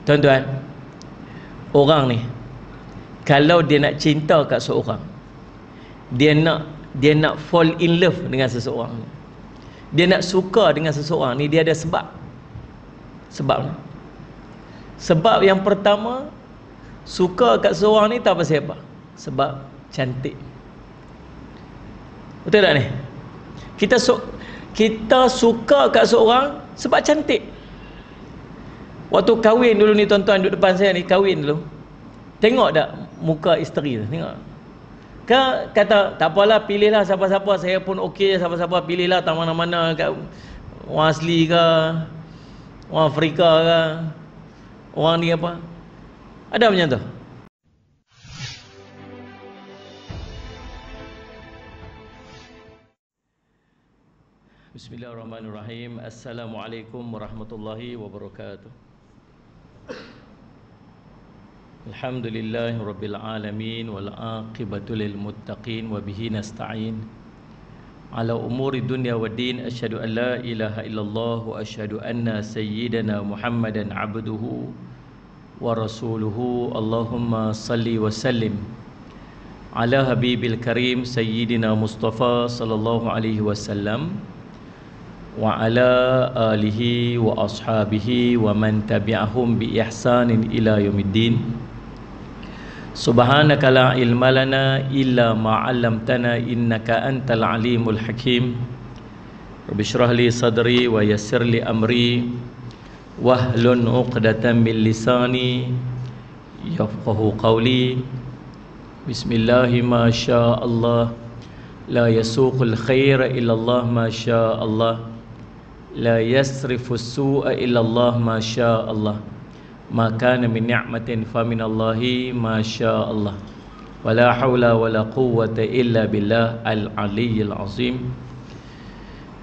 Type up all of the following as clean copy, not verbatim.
Tuan-tuan, orang ni kalau dia nak cinta kat seorang, dia nak fall in love dengan seseorang ni, dia nak suka dengan seseorang ni, dia ada sebab. Sebab yang pertama, suka kat seseorang ni tak pasal apa? Sebab cantik. Betul tak ni? Kita suka kat seorang sebab cantik. Waktu kahwin dulu ni tuan-tuan, duduk depan saya ni, kahwin dulu, tengok tak muka isteri tu? Tengok ke kata tak apalah, pilihlah siapa-siapa, saya pun okey, siapa-siapa pilihlah, tak mana-mana, kat orang asli ke, orang Afrika ke, orang ni apa, ada macam tu. Bismillahirrahmanirrahim. Assalamualaikum warahmatullahi wabarakatuh. Alhamdulillahi rabbil alamin wal aqibatu lil muttaqin wa bihi nasta'in ala umuri dunya waddin. Asyhadu an la ilaha illallah wa asyhadu anna sayyidana Muhammadan abduhu wa rasuluhu. Allahumma salli wa sallim ala habibil karim sayyidina Mustafa sallallahu alaihi wasallam wa ala alihi wa ashabihi wa man tabi'ahum bi ihsanin ila yaumiddin. Subhanaka la ilma lana illa ma 'allamtana innaka antal alimul hakim. Rabbi shrah li sadri wa yassir li amri wahlun 'uqdatam min lisani yafqahu qawli. Bismillah ma syaa Allah, la yasuqul khaira illa Allah ma syaa Allah, la yasrifu su'a illa Allah ma syaa Allah, ma kana min ni'matin fa min Allahi ma syaa Allah, wala haula wala quwwata illa billah al-aliyyil azim.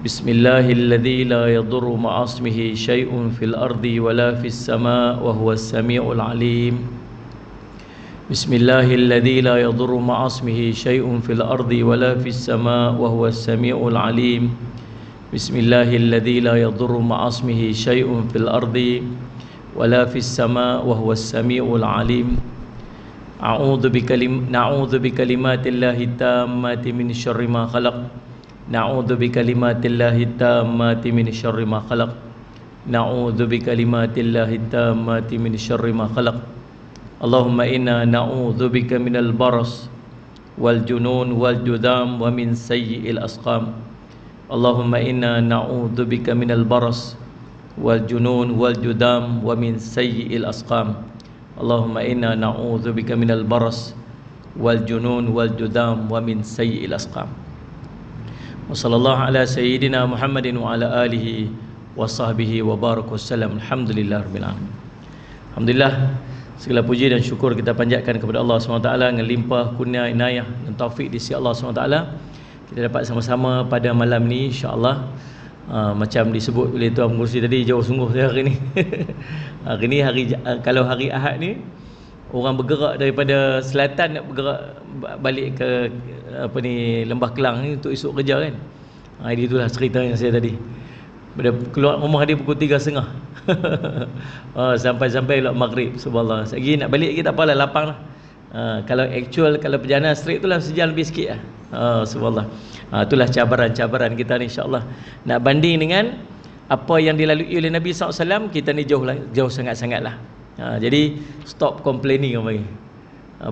Bismillahilladzi la yadurru ma'a ismihi syai'un fil ardi wala fis sama' wa huwas sami'ul alim. Bismillahilladzi la yadurru ma'a ismihi syai'un fil ardi wala fis sama' wa huwas sami'ul alim. Bismillahilladzi la yadurru ma'a ismihi syai'un fil ardi wala fis sama' wa huwas sami'ul alim. Na'udzu bikalimatillahi tammati min syarri ma khalaq. Na'udzu bikalimatillahi tammati min syarri ma khalaq. Na'udzu bikalimatillahi tammati min syarri ma khalaq. Allahumma inna na'udzu bika minal baras wal junun wal judam wa min sayyi'il asqam. Allahumma inna na'udzu bika minal baras wal junun wal judam wa min sayyi'il asqam. Allahumma inna na'udzu bika minal baras wal junun wal judam wa min sayyi'il asqam. Wa sallallahu ala sayyidina Muhammadin wa ala alihi wa sahbihi wa baraka wasallam. Alhamdulillah rabbil alamin. Alhamdulillah, segala puji dan syukur kita panjatkan kepada Allah SWT dengan limpah kurnia inayah dan taufik di sisi Allah SWT. Kita dapat sama-sama pada malam ni, insya-Allah. Macam disebut oleh Tuan Pengerusi tadi, jauh sungguh saya hari ni. Hari ni kalau hari Ahad ni, orang bergerak daripada selatan nak bergerak balik ke Lembah Kelang ni untuk esok kerja kan. Itulah cerita yang saya tadi. Pada keluar rumah dia pukul 3.30. Sampai lah maghrib. Subhanallah. Lagi nak balik kita apalah, lapang lah. Kalau actual, kalau perjalanan straight tu lah sejam lebih sikit lah. Subhanallah. Itulah cabaran-cabaran kita ni, insya-Allah. Nak banding dengan apa yang dilalui oleh Nabi SAW, kita ni jauh sangat-sangat lah. Jadi stop complaining orang bagi.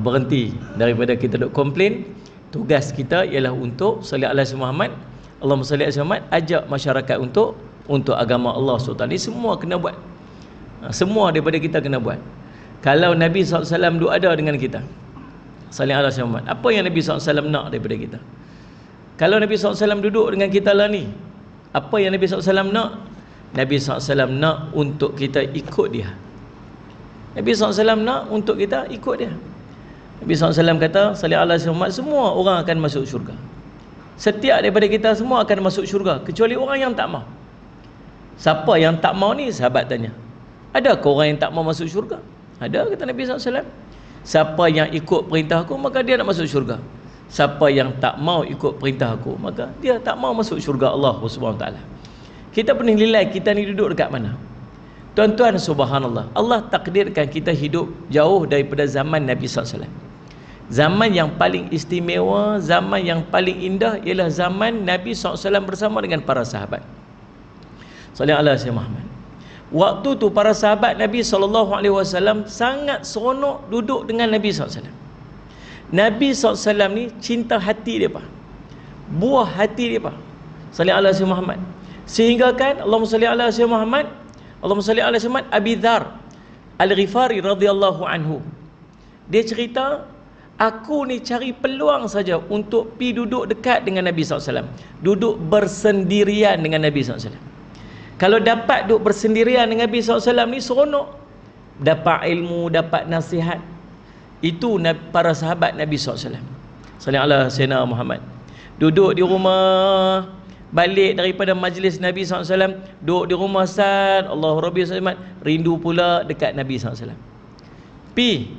Berhenti daripada kita duk komplain. Tugas kita ialah untuk salli ala Muhammad, Allahumma salli ala Muhammad, ajak masyarakat untuk agama Allah SWT. Ni semua kena buat. Semua daripada kita kena buat. Kalau Nabi SAW duk ada dengan kita, salli ala Muhammad, apa yang Nabi SAW nak daripada kita? Kalau Nabi SAW duduk dengan kita lah ni, apa yang Nabi SAW nak? Nabi SAW nak untuk kita ikut dia. Nabi SAW nak untuk kita ikut dia. Nabi SAW kata, salli ala Muhammad, semua orang akan masuk syurga. Setiap daripada kita semua akan masuk syurga, kecuali orang yang tak mau. Siapa yang tak mau ni? Sahabat tanya, adakah orang yang tak mau masuk syurga? Ada, kata Nabi SAW. Siapa yang ikut perintah aku, maka dia nak masuk syurga. Siapa yang tak mau ikut perintah aku, maka dia tak mau masuk syurga Allah SWT. Kita pernah nilai kita ni duduk dekat mana. Tuan-tuan, subhanallah, Allah takdirkan kita hidup jauh daripada zaman Nabi SAW. Zaman yang paling istimewa, zaman yang paling indah ialah zaman Nabi SAW bersama dengan para sahabat. Sallallahu alaihi wasallam. Waktu tu para sahabat Nabi SAW sangat seronok duduk dengan Nabi SAW. Nabi SAW ni cinta hati dia, buah hati dia, sallallahu alaihi wasallam. Sehingga kan Allahumma salli ala sayyidina Muhammad, Allahumma salli ala sayyidina Abi Dzar Al-Ghifari radhiyallahu anhu. Dia cerita, aku ni cari peluang saja untuk pi duduk dekat dengan Nabi SAW, duduk bersendirian dengan Nabi SAW. Kalau dapat duduk bersendirian dengan Nabi SAW ni seronok, dapat ilmu, dapat nasihat. Itu para sahabat Nabi SAW. Sallallahu alaihi sayyidina Muhammad. Duduk di rumah, balik daripada majlis Nabi SAW, duduk di rumah Ustaz, Allah Rabbi SAW, rindu pula dekat Nabi SAW. Pi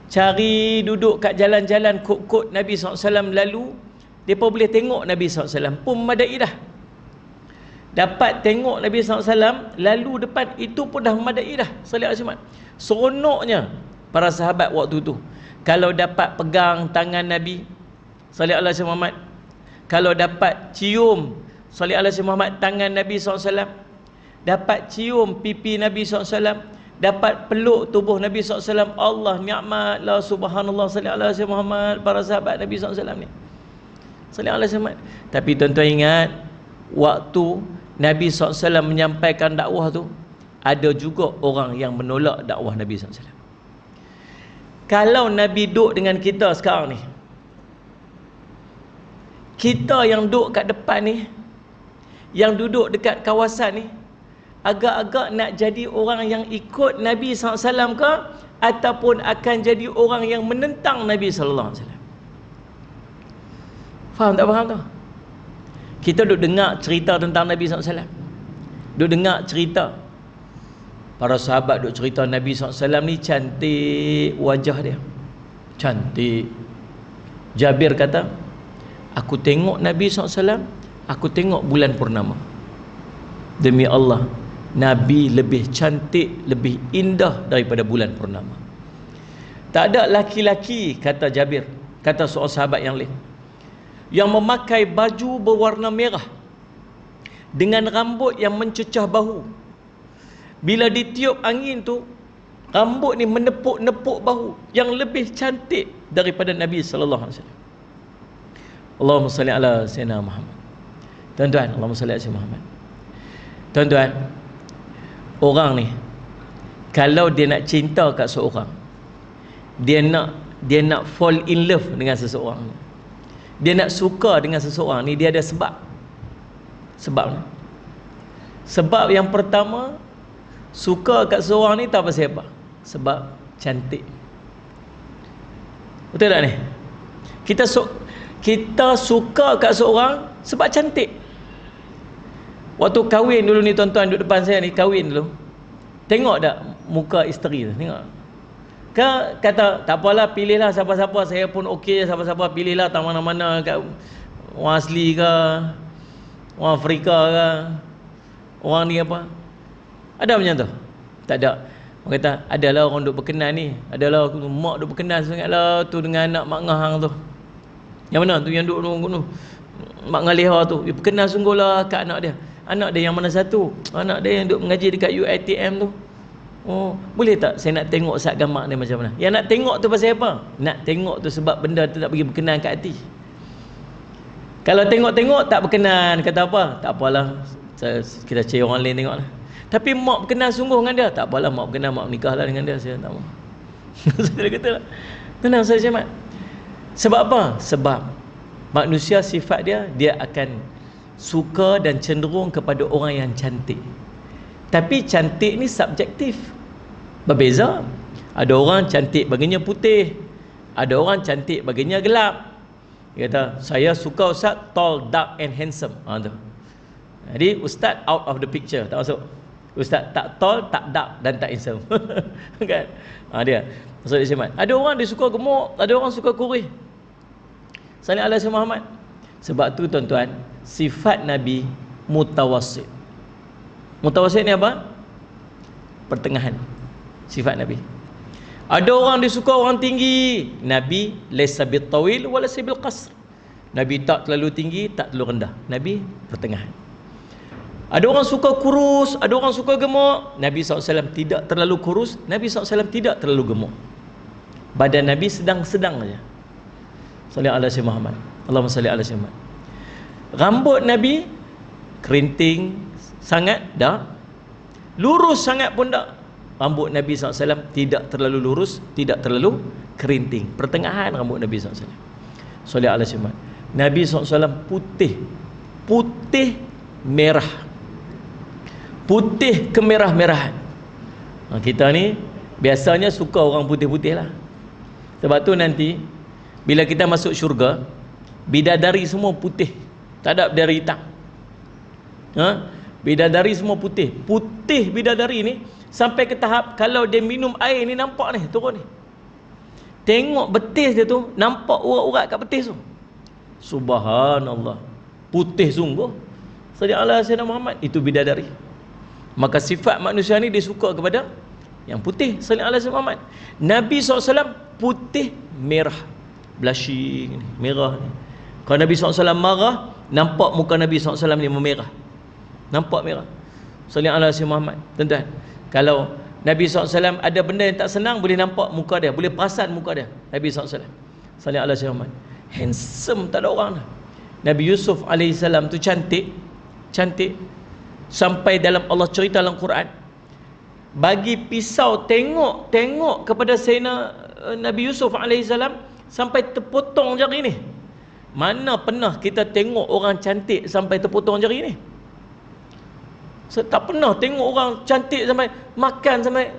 cari duduk kat jalan-jalan kod-kod Nabi SAW lalu, mereka boleh tengok Nabi SAW pun madai dah. Dapat tengok Nabi SAW lalu depan itu pun dah madai dah. Sallallahu alaihi wasallam. Seronoknya para sahabat waktu tu, kalau dapat pegang tangan Nabi sallallahu alaihi wasallam, kalau dapat cium sallallahu alaihi wasallam tangan Nabi SAW, dapat cium pipi Nabi SAW, dapat peluk tubuh Nabi SAW, Allah ni'mat la subhanallah sallallahu alaihi wasallam para sahabat Nabi SAW ni sallallahu alaihi wasallam. Tapi tuan-tuan ingat, waktu Nabi SAW menyampaikan dakwah tu, ada juga orang yang menolak dakwah Nabi SAW. Kalau Nabi duduk dengan kita sekarang ni, kita yang duduk kat depan ni, yang duduk dekat kawasan ni, agak-agak nak jadi orang yang ikut Nabi SAW ke, ataupun akan jadi orang yang menentang Nabi SAW? Faham tak faham tu? Kita duduk dengar cerita tentang Nabi SAW, duduk dengar cerita para sahabat, duduk cerita Nabi SAW ni cantik wajah dia, cantik. Jabir kata, aku tengok Nabi SAW, aku tengok bulan purnama. Demi Allah, Nabi lebih cantik, lebih indah daripada bulan purnama. Tak ada laki-laki, kata Jabir, kata seorang sahabat yang lain, yang memakai baju berwarna merah dengan rambut yang mencecah bahu. Bila ditiup angin tu, rambut ni menepuk-nepuk bahu, yang lebih cantik daripada Nabi sallallahu alaihi wasallam. Allahumma salli ala sayyidina Muhammad. Tuan-tuan, Allahumma salli ala sayyidina Muhammad. Tuan-tuan, orang ni kalau dia nak cinta kat seorang, dia nak fall in love dengan seseorang ni, dia nak suka dengan seseorang ni, dia ada sebab. Sebab yang pertama, suka kat seseorang ni tak pasal apa? Sebab cantik. Betul tak ni? Kita suka kat seorang sebab cantik. Waktu kahwin dulu ni tuan-tuan, duduk depan saya ni, kahwin dulu, tengok tak muka isteri tu? Tengok ke, kata tak apalah, pilihlah siapa-siapa, saya pun okey, siapa-siapa pilihlah, tak mana-mana, kat orang asli ke, orang Afrika ke, orang ni apa, ada macam tu? Tak ada. Orang kata adalah orang duk berkenan ni, adalah mak duk berkenan sangatlah tu dengan anak mak ngahang tu. Yang mana tu yang duk mak ngaliha tu, dia berkenan sungguhlah kat anak dia. Anak dia yang mana satu? Anak dia yang duk mengaji dekat UiTM tu. Oh, boleh tak saya nak tengok sat gambar ni macam mana? Yang nak tengok tu pasal apa? Nak tengok tu sebab benda tu tak bagi berkenan kat hati. Kalau tengok-tengok tak berkenan, kata apa? Tak apalah, kita cari orang lain tengoklah. Tapi mak berkenan sungguh dengan dia, tak apalah, mak berkenan, mak menikahlah dengan dia, saya tak mau. Saya kata lah, tenang saya Cemat. Sebab apa? Sebab manusia sifat dia akan suka dan cenderung kepada orang yang cantik. Tapi cantik ni subjektif, berbeza. Ada orang cantik baginya putih, ada orang cantik baginya gelap. Dia kata, saya suka ustaz tall, dark and handsome. Tu. Jadi ustaz out of the picture, tak masuk. Ustaz tak tall, tak dark dan tak handsome. Kan? Dia maksud dia Cemat. Ada orang dia suka gemuk, ada orang suka kurus. Sallallahu alaihi Muhammad. Sebab tu tuan-tuan, sifat Nabi mutawassit. Mutawassit ni apa? pertengahan sifat Nabi. Ada orang dia suka orang tinggi. Nabi laysa bil tawil wala bil qasr. Nabi tak terlalu tinggi, tak terlalu rendah. Nabi pertengahan. Ada orang suka kurus, ada orang suka gemuk. Nabi SAW tidak terlalu kurus, Nabi SAW tidak terlalu gemuk. Badan Nabi sedang-sedang saja. Sallallahu alaihi wasallam Muhammad. Allahumma salli ala Muhammad. Rambut Nabi kerinting sangat dah. Lurus sangat pun tak. Rambut Nabi SAW tidak terlalu lurus, tidak terlalu kerinting. Pertengahan rambut Nabi SAW. Sallallahu alaihi wasallam. Nabi SAW putih. Putih merah. Putih kemerah-merahan. Kita ni biasanya suka orang putih-putih lah. Sebab tu nanti bila kita masuk syurga, bidadari semua putih. Tak ada bidadari hitam. Bidadari semua putih. Putih bidadari ni sampai ke tahap kalau dia minum air ni nampak ni turun ni. Tengok betis dia tu, nampak urat-urat kat betis tu. Subhanallah. Putih sungguh. Sallallahu alaihi Muhammad, itu bidadari. Maka sifat manusia ni dia suka kepada yang putih. Sallallahu alaihi Muhammad. Nabi SAW putih merah. Blushing ni, merah ni. Kalau Nabi SAW marah, nampak muka Nabi SAW ni memerah. Nampak merah. Sallallahu alaihi Muhammad. Tuan-tuan, kalau Nabi SAW ada benda yang tak senang, boleh nampak muka dia, boleh perasan muka dia. Nabi SAW Sallallahu alaihi Muhammad. Handsome, tak ada orang dah. Nabi Yusuf alaihissalam tu cantik. Cantik sampai dalam Allah cerita dalam Quran, bagi pisau tengok kepada Sayyidina Nabi Yusuf alaihissalam sampai terpotong jari ni. Mana pernah kita tengok orang cantik sampai terpotong jari ni? Tak pernah tengok orang cantik sampai makan sampai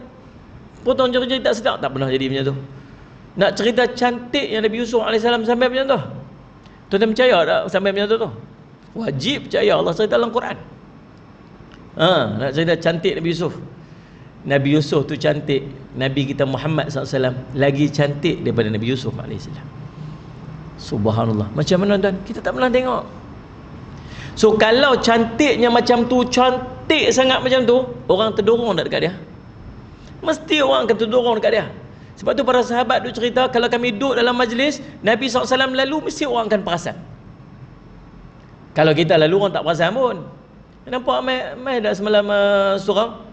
potong jari-jari tak sedap. Tak pernah jadi macam tu. Nak cerita cantik yang Nabi Yusuf alaihissalam sampai macam tu, tuan-tuan percaya tak sampai macam tu? Wajib percaya, Allah cerita dalam Quran. Nak cerita cantik Nabi Yusuf. Nabi Yusuf tu cantik, Nabi kita Muhammad SAW lagi cantik daripada Nabi Yusuf alaihissalam. Subhanallah. Macam mana tuan? Kita tak pernah tengok. So kalau cantiknya macam tu, cantik sangat macam tu, orang terdorong tak dekat dia? Mesti orang akan terdorong dekat dia. Sebab tu para sahabat tu cerita, kalau kami duduk dalam majlis Nabi SAW lalu, mesti orang akan perasan. Kalau kita lalu orang tak perasan pun. Nampak mai dah semalam surau.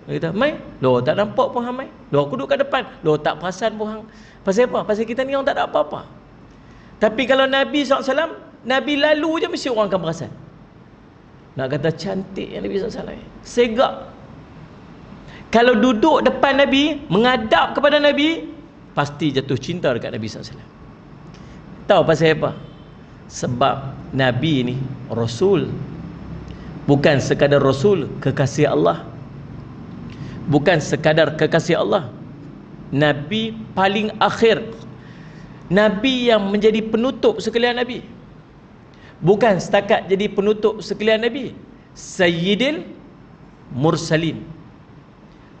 Kita mai, loh tak nampak pun hang mai. Loh aku duduk kat depan, loh tak perasan pun hang. Pasal apa? Pasal kita ni orang tak ada apa-apa. Tapi kalau Nabi SAW, Nabi lalu je mesti orang akan perasan. Nak kata cantik yang Nabi SAW, segak. Kalau duduk depan Nabi, menghadap kepada Nabi, pasti jatuh cinta dekat Nabi SAW. Tahu pasal apa? Sebab Nabi ni Rasul. Bukan sekadar Rasul, kekasih Allah. Bukan sekadar kekasih Allah. Nabi paling akhir. Nabi yang menjadi penutup sekalian Nabi. Bukan setakat jadi penutup sekalian Nabi, Sayyidil Mursalin,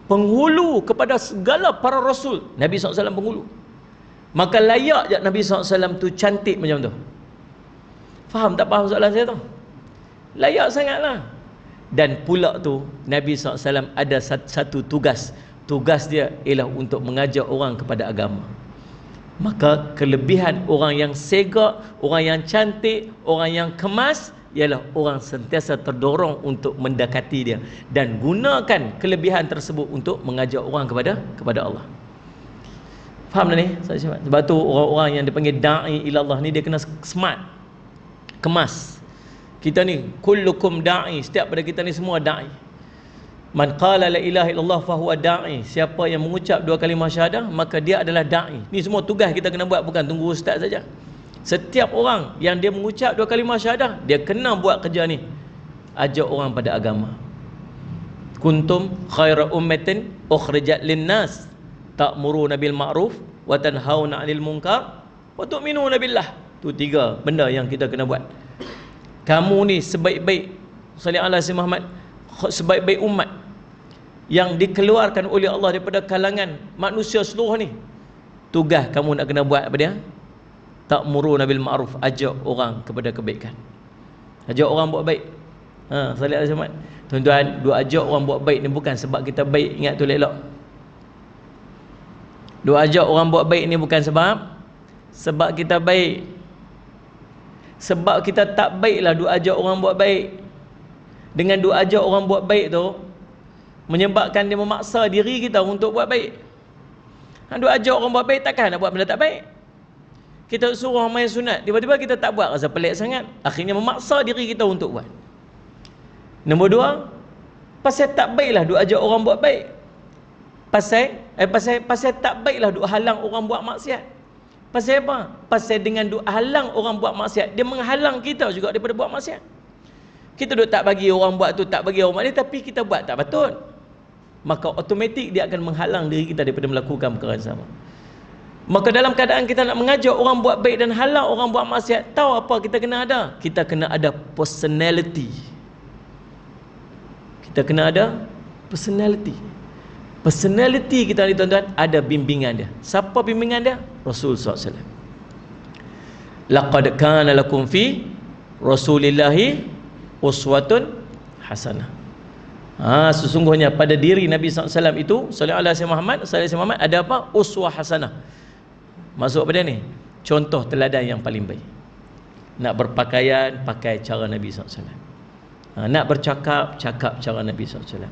penghulu kepada segala para Rasul. Nabi SAW penghulu. Maka layak je Nabi SAW tu cantik macam tu. Faham tak faham soalan saya tu? Layak sangatlah. Dan pula tu Nabi SAW ada satu tugas. Tugas dia ialah untuk mengajak orang kepada agama. Maka kelebihan orang yang segak, orang yang cantik, orang yang kemas ialah orang sentiasa terdorong untuk mendekati dia dan gunakan kelebihan tersebut untuk mengajak orang kepada Allah. Faham tak ni? Sebab tu orang-orang yang dipanggil da'i ilallah ni dia kena smart, kemas. Kita ni kullukum da'i, setiap pada kita ni semua da'i. Man qala la ilaha illallah fahuwa da'i, siapa yang mengucap dua kalimah syahadah maka dia adalah da'i. Ni semua tugas kita kena buat, bukan tunggu ustaz saja. Setiap orang yang dia mengucap dua kalimah syahadah, dia kena buat kerja ni, ajak orang pada agama. Kuntum khaira ummatin ukhrijat linnas ta'muruna bil ma'ruf wa tanhauna 'anil munkar wa tu'minuna billah. Tu tiga benda yang kita kena buat. Kamu ni sebaik-baik, sallallahu alaihi Muhammad, sebaik-baik umat yang dikeluarkan oleh Allah daripada kalangan manusia seluruh ni. Tugas kamu nak kena buat apa dia? Ta'muruna bil ma'ruf, ajak orang kepada kebaikan, ajak orang buat baik. Salih alaihi Muhammad. Tuan-tuan, duk ajak orang buat baik ni bukan sebab kita baik, ingat tu elok. Duk ajak orang buat baik ni bukan sebab kita baik. Sebab kita tak baiklah duk ajak orang buat baik. Dengan duk ajak orang buat baik tu menyebabkan dia memaksa diri kita untuk buat baik. Duk ajak orang buat baik, takkan nak buat benda tak baik. Kita suruh orang main sunat, tiba-tiba kita tak buat, rasa pelik sangat, akhirnya memaksa diri kita untuk buat. Nombor dua, pasal tak baiklah duk ajak orang buat baik. Pasal tak baiklah duk halang orang buat maksiat. Pasal apa? Pasal dengan duk halang orang buat maksiat, dia menghalang kita juga daripada buat maksiat. Kita duk tak bagi orang buat tu, tak bagi orang buat ni, tapi kita buat tak patut, maka automatik dia akan menghalang diri kita daripada melakukan perkara yang sama. Maka dalam keadaan kita nak mengajak orang buat baik dan halang orang buat maksiat, tahu apa kita kena ada? Kita kena ada personality. Kita kena ada personality. Personality kita ni tuan-tuan, ada bimbingan dia. Siapa bimbingan dia? Rasul SAW. Laqad kana lakum fi Rasulillahi uswatun hasanah. Sesungguhnya pada diri Nabi SAW itu, sallallahu alaihi Muhammad, ada apa? Uswah hasanah. Maksud apa dia ni? Contoh teladan yang paling baik. Nak berpakaian, pakai cara Nabi SAW. Nak bercakap, cakap cara Nabi SAW.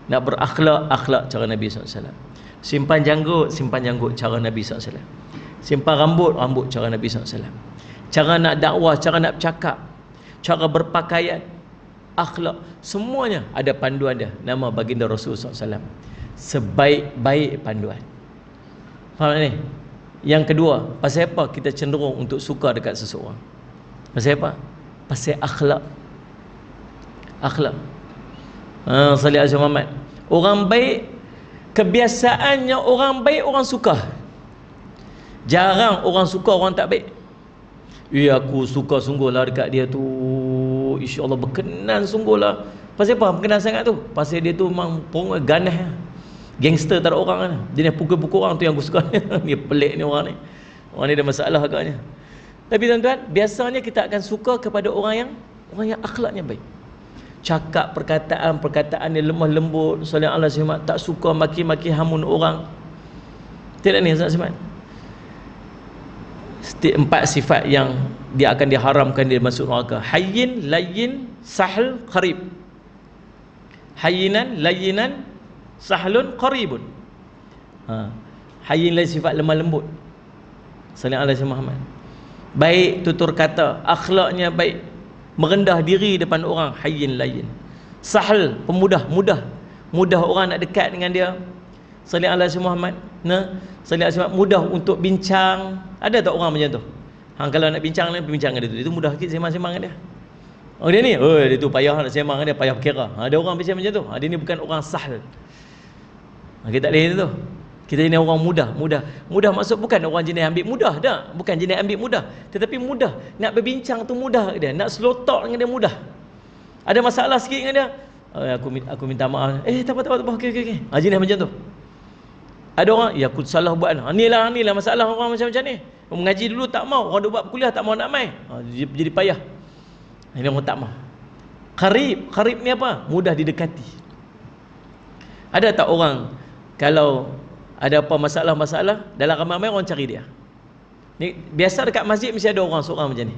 Nak berakhlak, akhlak cara Nabi SAW. Simpan janggut cara Nabi SAW. Simpan rambut cara Nabi SAW. Cara nak dakwah, cara nak bercakap, cara berpakaian, akhlak, semuanya ada panduan dia. Nama baginda Rasulullah SAW. Sebaik-baik panduan. Faham ni? Yang kedua, pasal apa kita cenderung untuk suka dekat seseorang? Pasal apa? Pasal akhlak. Akhlak. Salih alaihi Muhammad. Orang baik, kebiasaannya orang baik orang suka. Jarang orang suka orang tak baik. Aku suka sungguhlah dekat dia tu, insya-Allah berkenan sungguhlah. Pasal apa berkenan sangat tu? Pasal dia tu memang ganas, gangster tak ada orang kan. Jenis pukul-pukul orang tu yang aku suka. Dia pelik ni orang ni. Orang ni ada masalah agaknya. Tapi tuan-tuan, biasanya kita akan suka kepada orang yang akhlaknya baik. Cakap perkataan dia lemah lembut, sallallahu alaihi wasallam, tak suka maki-maki hamun orang. Tidak ni Ustaz Simat? Empat sifat yang dia akan diharamkan dia masuk neraka. Hayyin, layyin, sahl, qarib. Hayyinan, layyinan, sahlun, qaribun. Hayyin lain sifat lemah lembut, sallallahu alaihi Muhammad. Baik tutur kata, akhlaknya baik, merendah diri depan orang, hayyin layyin. Sahl, pemudah, mudah orang nak dekat dengan dia, sallallahu alaihi Muhammad. Sallallahu alaihi Muhammad, mudah untuk bincang. Ada tak orang macam tu? Kalau nak bincang dengan dia tu mudah sikit sembang-sembang dengan dia. Dia ni, dia tu payah nak sembang dengan dia, payah berkira. Ada orang macam tu. Dia ni bukan orang sahl. Kita tak boleh tu. Kita ni orang mudah maksud bukan orang jenis ambil mudah dah, bukan jenis ambil mudah, tetapi mudah nak berbincang tu, mudah dia nak slow talk dengan dia, mudah. Ada masalah sikit dengan dia, aku minta maaf, tak apa, okey. Jenis macam tu. Ada orang, aku salah buat, ni lah masalah orang macam ni. Mengaji dulu tak mau, orang duk buat kuliah tak mau nak mai, jadi payah. Ini orang tak mau. Qarib ni apa? Mudah didekati. Ada tak orang kalau ada apa masalah dalam ramai orang cari dia? Ni biasa dekat masjid mesti ada orang seorang macam ni.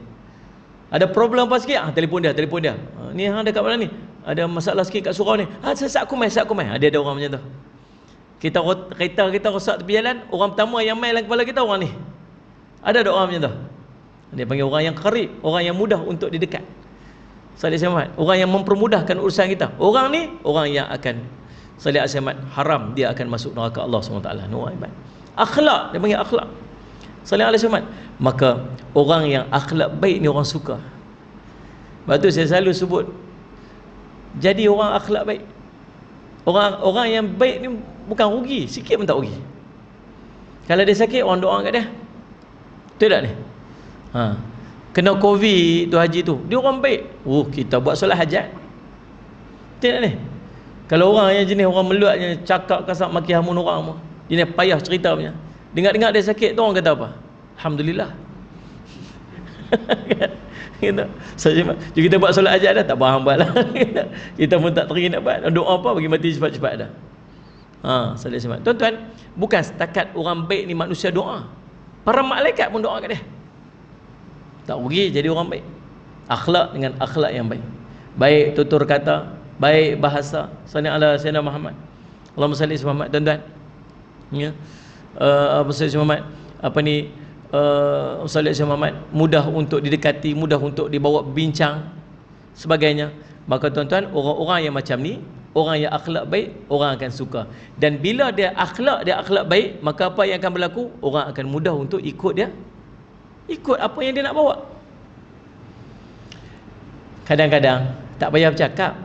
Ada problem apa sikit, telefon dia. Ni hang dekat mana ni? Ada masalah sikit kat surau ni. Sat aku mai. Dia ada orang macam tu. Kereta kita rosak tepi jalan, orang pertama yang mai dalam kepala kita orang ni. Ada orang macam tu. Dia panggil orang yang qarib, orang yang mudah untuk didekat. Salih Ahmad, orang yang mempermudahkan urusan kita. Orang ni orang yang akan Salih Ahmad haram, dia akan masuk neraka Allah SWT. Akhlak, dia panggil akhlak. Salih Ahmad. Maka orang yang akhlak baik ni orang suka. Sebab tu saya selalu sebut, jadi orang akhlak baik. Orang yang baik ni bukan rugi, sikit pun tak rugi. Kalau dia sakit, orang doa kat dia. Betul tak ni? Kena COVID tu haji tu, dia orang baik. Kita buat solat hajat. Betul tak ni? Kalau orang yang jenis orang meluatnya, cakap kasar maki hamun orang, jenis payah cerita punya, dengar-dengar dia sakit tu orang kata apa? Alhamdulillah. Kita buat solat hajat dah tak faham buat lah. Kita pun tak teringin nak buat. Doa apa bagi mati cepat-cepat dah. Solat semat. Tuan-tuan, bukan setakat orang baik ni manusia doa. Para malaikat pun doa kat dia. Tak rugi jadi orang baik. Akhlak dengan akhlak yang baik. Baik tutur kata, baik bahasa. Sallallahu alaihi wasallam Muhammad. Allahumma salli ala Muhammad. Tuan-tuan. Ya. Sallallahu Muhammad. Apa ni? Sallallahu Muhammad mudah untuk didekati, mudah untuk dibawa bincang sebagainya. Maka tuan-tuan, orang-orang yang macam ni, orang yang akhlak baik, orang akan suka. Dan bila dia akhlak baik, maka apa yang akan berlaku? Orang akan mudah untuk ikut dia. Ikut apa yang dia nak bawa. Kadang-kadang tak payah bercakap.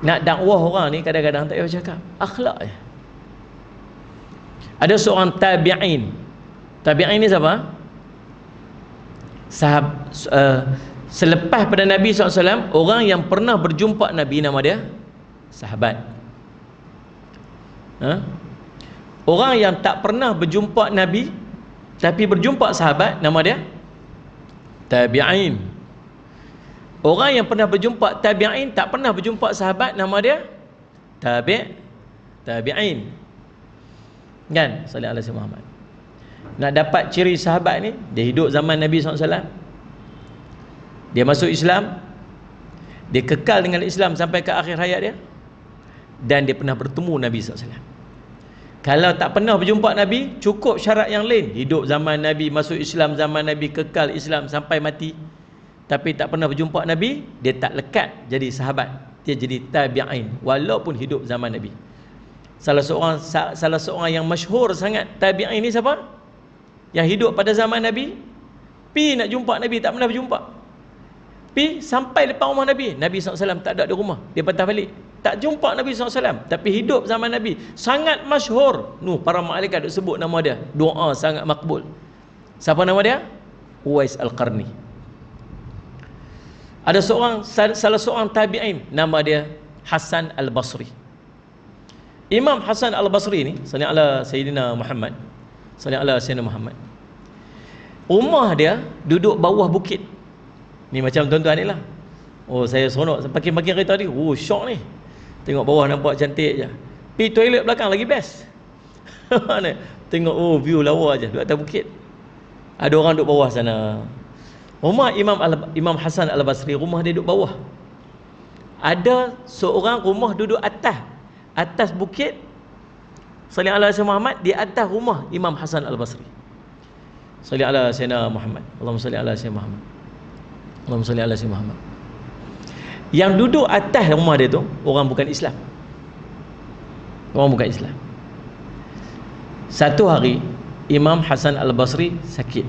Nak dakwah orang ni kadang-kadang tak payah bercakap. Akhlak je. Ada seorang tabi'in. Tabi'in ni siapa? Selepas pada Nabi SAW, orang yang pernah berjumpa Nabi, nama dia sahabat. Orang yang tak pernah berjumpa Nabi tapi berjumpa sahabat, nama dia tabi'in. Orang yang pernah berjumpa tabi'in tak pernah berjumpa sahabat, nama dia tabi'in. Kan? Sallallahu alaihi Muhammad. Nak dapat ciri sahabat ni, dia hidup zaman Nabi SAW, dia masuk Islam, dia kekal dengan Islam sampai ke akhir hayat dia, dan dia pernah bertemu Nabi SAW. Kalau tak pernah berjumpa Nabi, cukup syarat yang lain. Hidup zaman Nabi, masuk Islam zaman Nabi, kekal Islam sampai mati, tapi tak pernah berjumpa Nabi, dia tak lekat jadi sahabat, dia jadi tabi'in walaupun hidup zaman Nabi. Salah seorang yang masyhur sangat tabi'in ni siapa? Yang hidup pada zaman Nabi, pi nak jumpa Nabi tak pernah berjumpa. Pi sampai depan rumah Nabi, Nabi SAW tak ada di rumah, dia patah balik, tak jumpa Nabi SAW, tapi hidup zaman Nabi, sangat masyhur. Para malaikat duk sebut nama dia, doa sangat makbul. Siapa nama dia? Uwais Al-Qarni. Ada salah seorang tabi'in, nama dia Hasan Al-Basri. Imam Hasan Al-Basri ni, sallallahu alaihi Sayyidina Muhammad, sallallahu alaihi Sayyidina Muhammad, rumah dia duduk bawah bukit. Ni macam tuan-tuan ni lah. Saya seronok makin kereta ni. Syok ni. Tengok bawah nampak cantik je. Pergi toilet belakang lagi best. Tengok view lawa je duduk atas bukit. Ada orang duduk bawah sana. Rumah Imam Hasan Al-Basri, rumah dia duduk bawah. Ada seorang rumah duduk atas bukit. Sallallahu alaihi Muhammad di atas rumah Imam Hasan Al-Basri. Sallallahu alaihi Muhammad. Allahumma salli ala sayyidina Muhammad. Allahumma salli ala sayyidina Muhammad. Yang duduk atas rumah dia tu orang bukan Islam. Orang bukan Islam. Satu hari Imam Hasan Al-Basri sakit.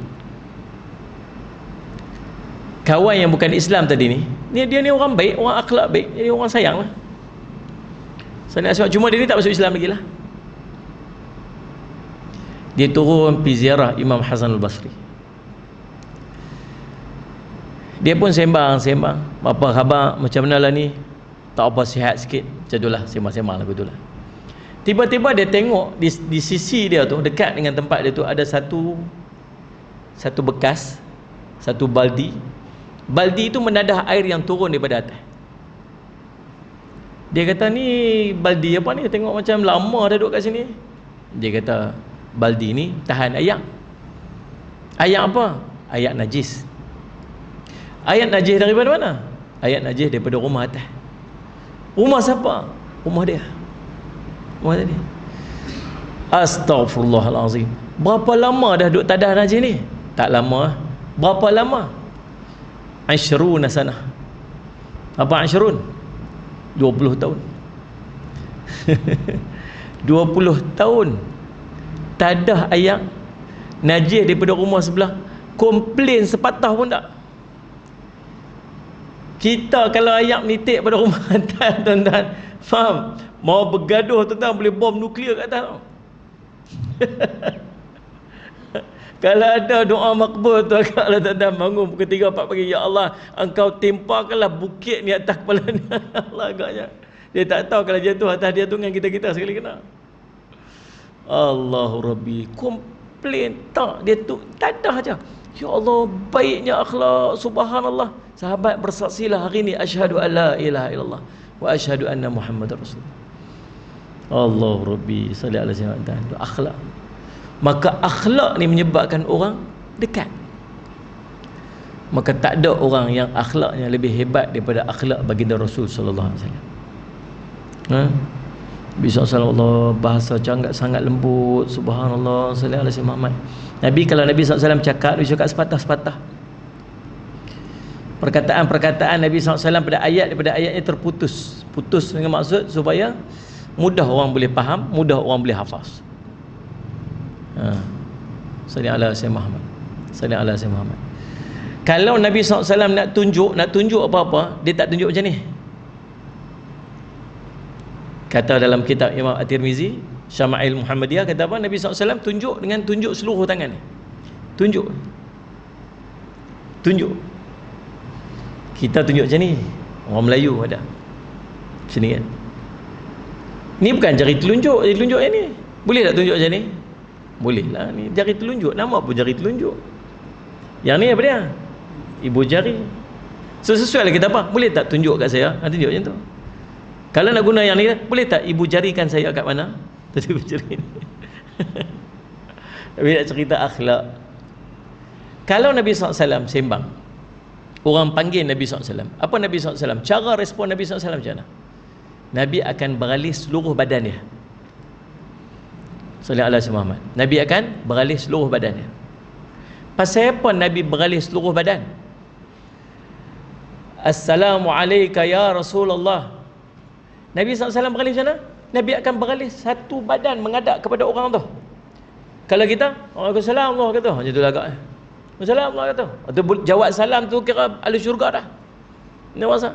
Kawan yang bukan Islam tadi ni, dia ni orang baik, orang akhlak baik, jadi orang sayang lah. Cuma dia ni tak masuk Islam lagi lah. Dia turun pergi ziarah Imam Hasan Al-Basri. Dia pun sembang. Apa khabar, macam mana lah ni? Tak apa, sihat sikit. Macam tu lah, sembang lah betul lah. Tiba-tiba dia tengok di sisi dia tu, dekat dengan tempat dia tu, ada satu bekas, satu baldi. Baldi itu menadah air yang turun daripada atas. Dia kata, ni baldi apa ni? Tengok macam lama dah duduk kat sini. Dia kata, baldi ni tahan ayak. Ayak apa? Ayak najis. Ayak najis daripada mana? Ayak najis daripada rumah atas. Rumah siapa? Rumah dia. Rumah tadi. Astaghfirullahalazim. Berapa lama dah duduk tadah najis ni? Tak lama. Berapa lama? 20 sanah. Apa 20? 20 tahun. 20 tahun tadah ayak najis daripada rumah sebelah, komplain sepatah pun tak. Kita kalau ayak menitik pada rumah atas, tuan-tuan, faham? Mau bergaduh, tuan-tuan, boleh bom nuklear kat atas. Kalau ada doa makbul tu, kalau tuan-tuan bangun pukul 3, 4 pagi, ya Allah, engkau timpakanlah bukit ni atas kepala ni. Allah agaknya. Dia tak tahu kalau jatuh atas dia tu dengan kita-kita sekali kena. Allahu Rabbi. Komplain tak, dia tu tadah aja. Ya Allah, baiknya akhlak, subhanallah. Sahabat bersaksilah hari ini, asyhadu an la ilaha illallah wa asyhadu anna Muhammadar Rasulullah. Allah Rabbi sallallahu alaihi wasallam. Itu akhlak. Maka akhlak ni menyebabkan orang dekat. Maka tak ada orang yang akhlaknya lebih hebat daripada akhlak baginda Rasul sallallahu alaihi wasallam. Nabi SAW, Allah bahasa sangat lembut, subhanallah, sallallahu alaihi Muhammad. Nabi, kalau Nabi SAW cakap, dia cakap sepatah-sepatah. Perkataan-perkataan Nabi SAW daripada ayatnya terputus. Putus dengan maksud supaya mudah orang boleh faham, mudah orang boleh hafaz. Sallallahu alaihi Muhammad. Sallallahu alaihi Muhammad. Kalau Nabi SAW nak tunjuk apa-apa, dia tak tunjuk macam ni. Kata dalam kitab Imam At-Tirmizi, Syama'il Muhammadiyah, kata apa? Nabi SAW tunjuk dengan tunjuk seluruh tangan ni. Tunjuk. Kita tunjuk macam ni. Orang Melayu ada sini kan. Ni bukan jari telunjuk yang ni. Boleh tak tunjuk macam ni? Boleh lah. Ni jari telunjuk. Nama pun jari telunjuk. Yang ni apa dia? Ibu jari. So sesuai lah kita apa? Boleh tak tunjuk kat saya? Tunjuk macam tu. Kalau nak guna yang ni, boleh tak ibu jarikan saya kat mana? Tadi berjari ni. Tapi nak cerita akhlak. Kalau Nabi SAW sembang, orang panggil Nabi SAW, apa Nabi SAW? Cara respon Nabi SAW macam mana? Nabi akan beralih seluruh badan dia. Sallallahu alaihi Muhammad. Nabi akan beralih seluruh badan dia. Pasal apa Nabi beralih seluruh badan? Assalamualaikum ya Rasulullah. Nabi SAW beralih macam mana? Nabi akan beralih satu badan menghadap kepada orang tu. Kalau kita, Waalaikumsalam Allah kata, macam tu lah agak. Waalaikumsalam Allah kata. Atau jawab salam tu kira ahli syurga dah. Ini masa.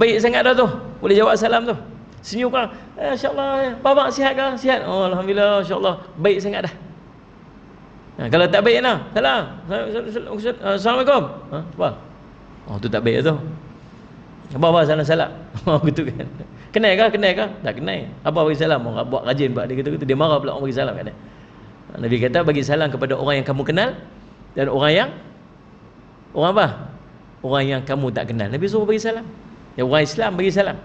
Baik sangat dah tu. Boleh jawab salam tu. Senyum kan. InsyaAllah. Bapak sihat ke? Sihat. Oh, Alhamdulillah. InsyaAllah. Baik sangat dah. Kalau tak baik nah. Salam. Assalamualaikum. Apa? Oh, tu tak baik tu. Apa salam-salam. Gitu kan. Kenal ke? Tak kenal. Apa bagi salam? Orang buat rajin buat dia kata dia marah pula orang bagi salam kat dia. Nabi kata bagi salam kepada orang yang kamu kenal dan orang apa? Orang yang kamu tak kenal. Nabi suruh bagi salam. Ya, orang Islam bagi salam.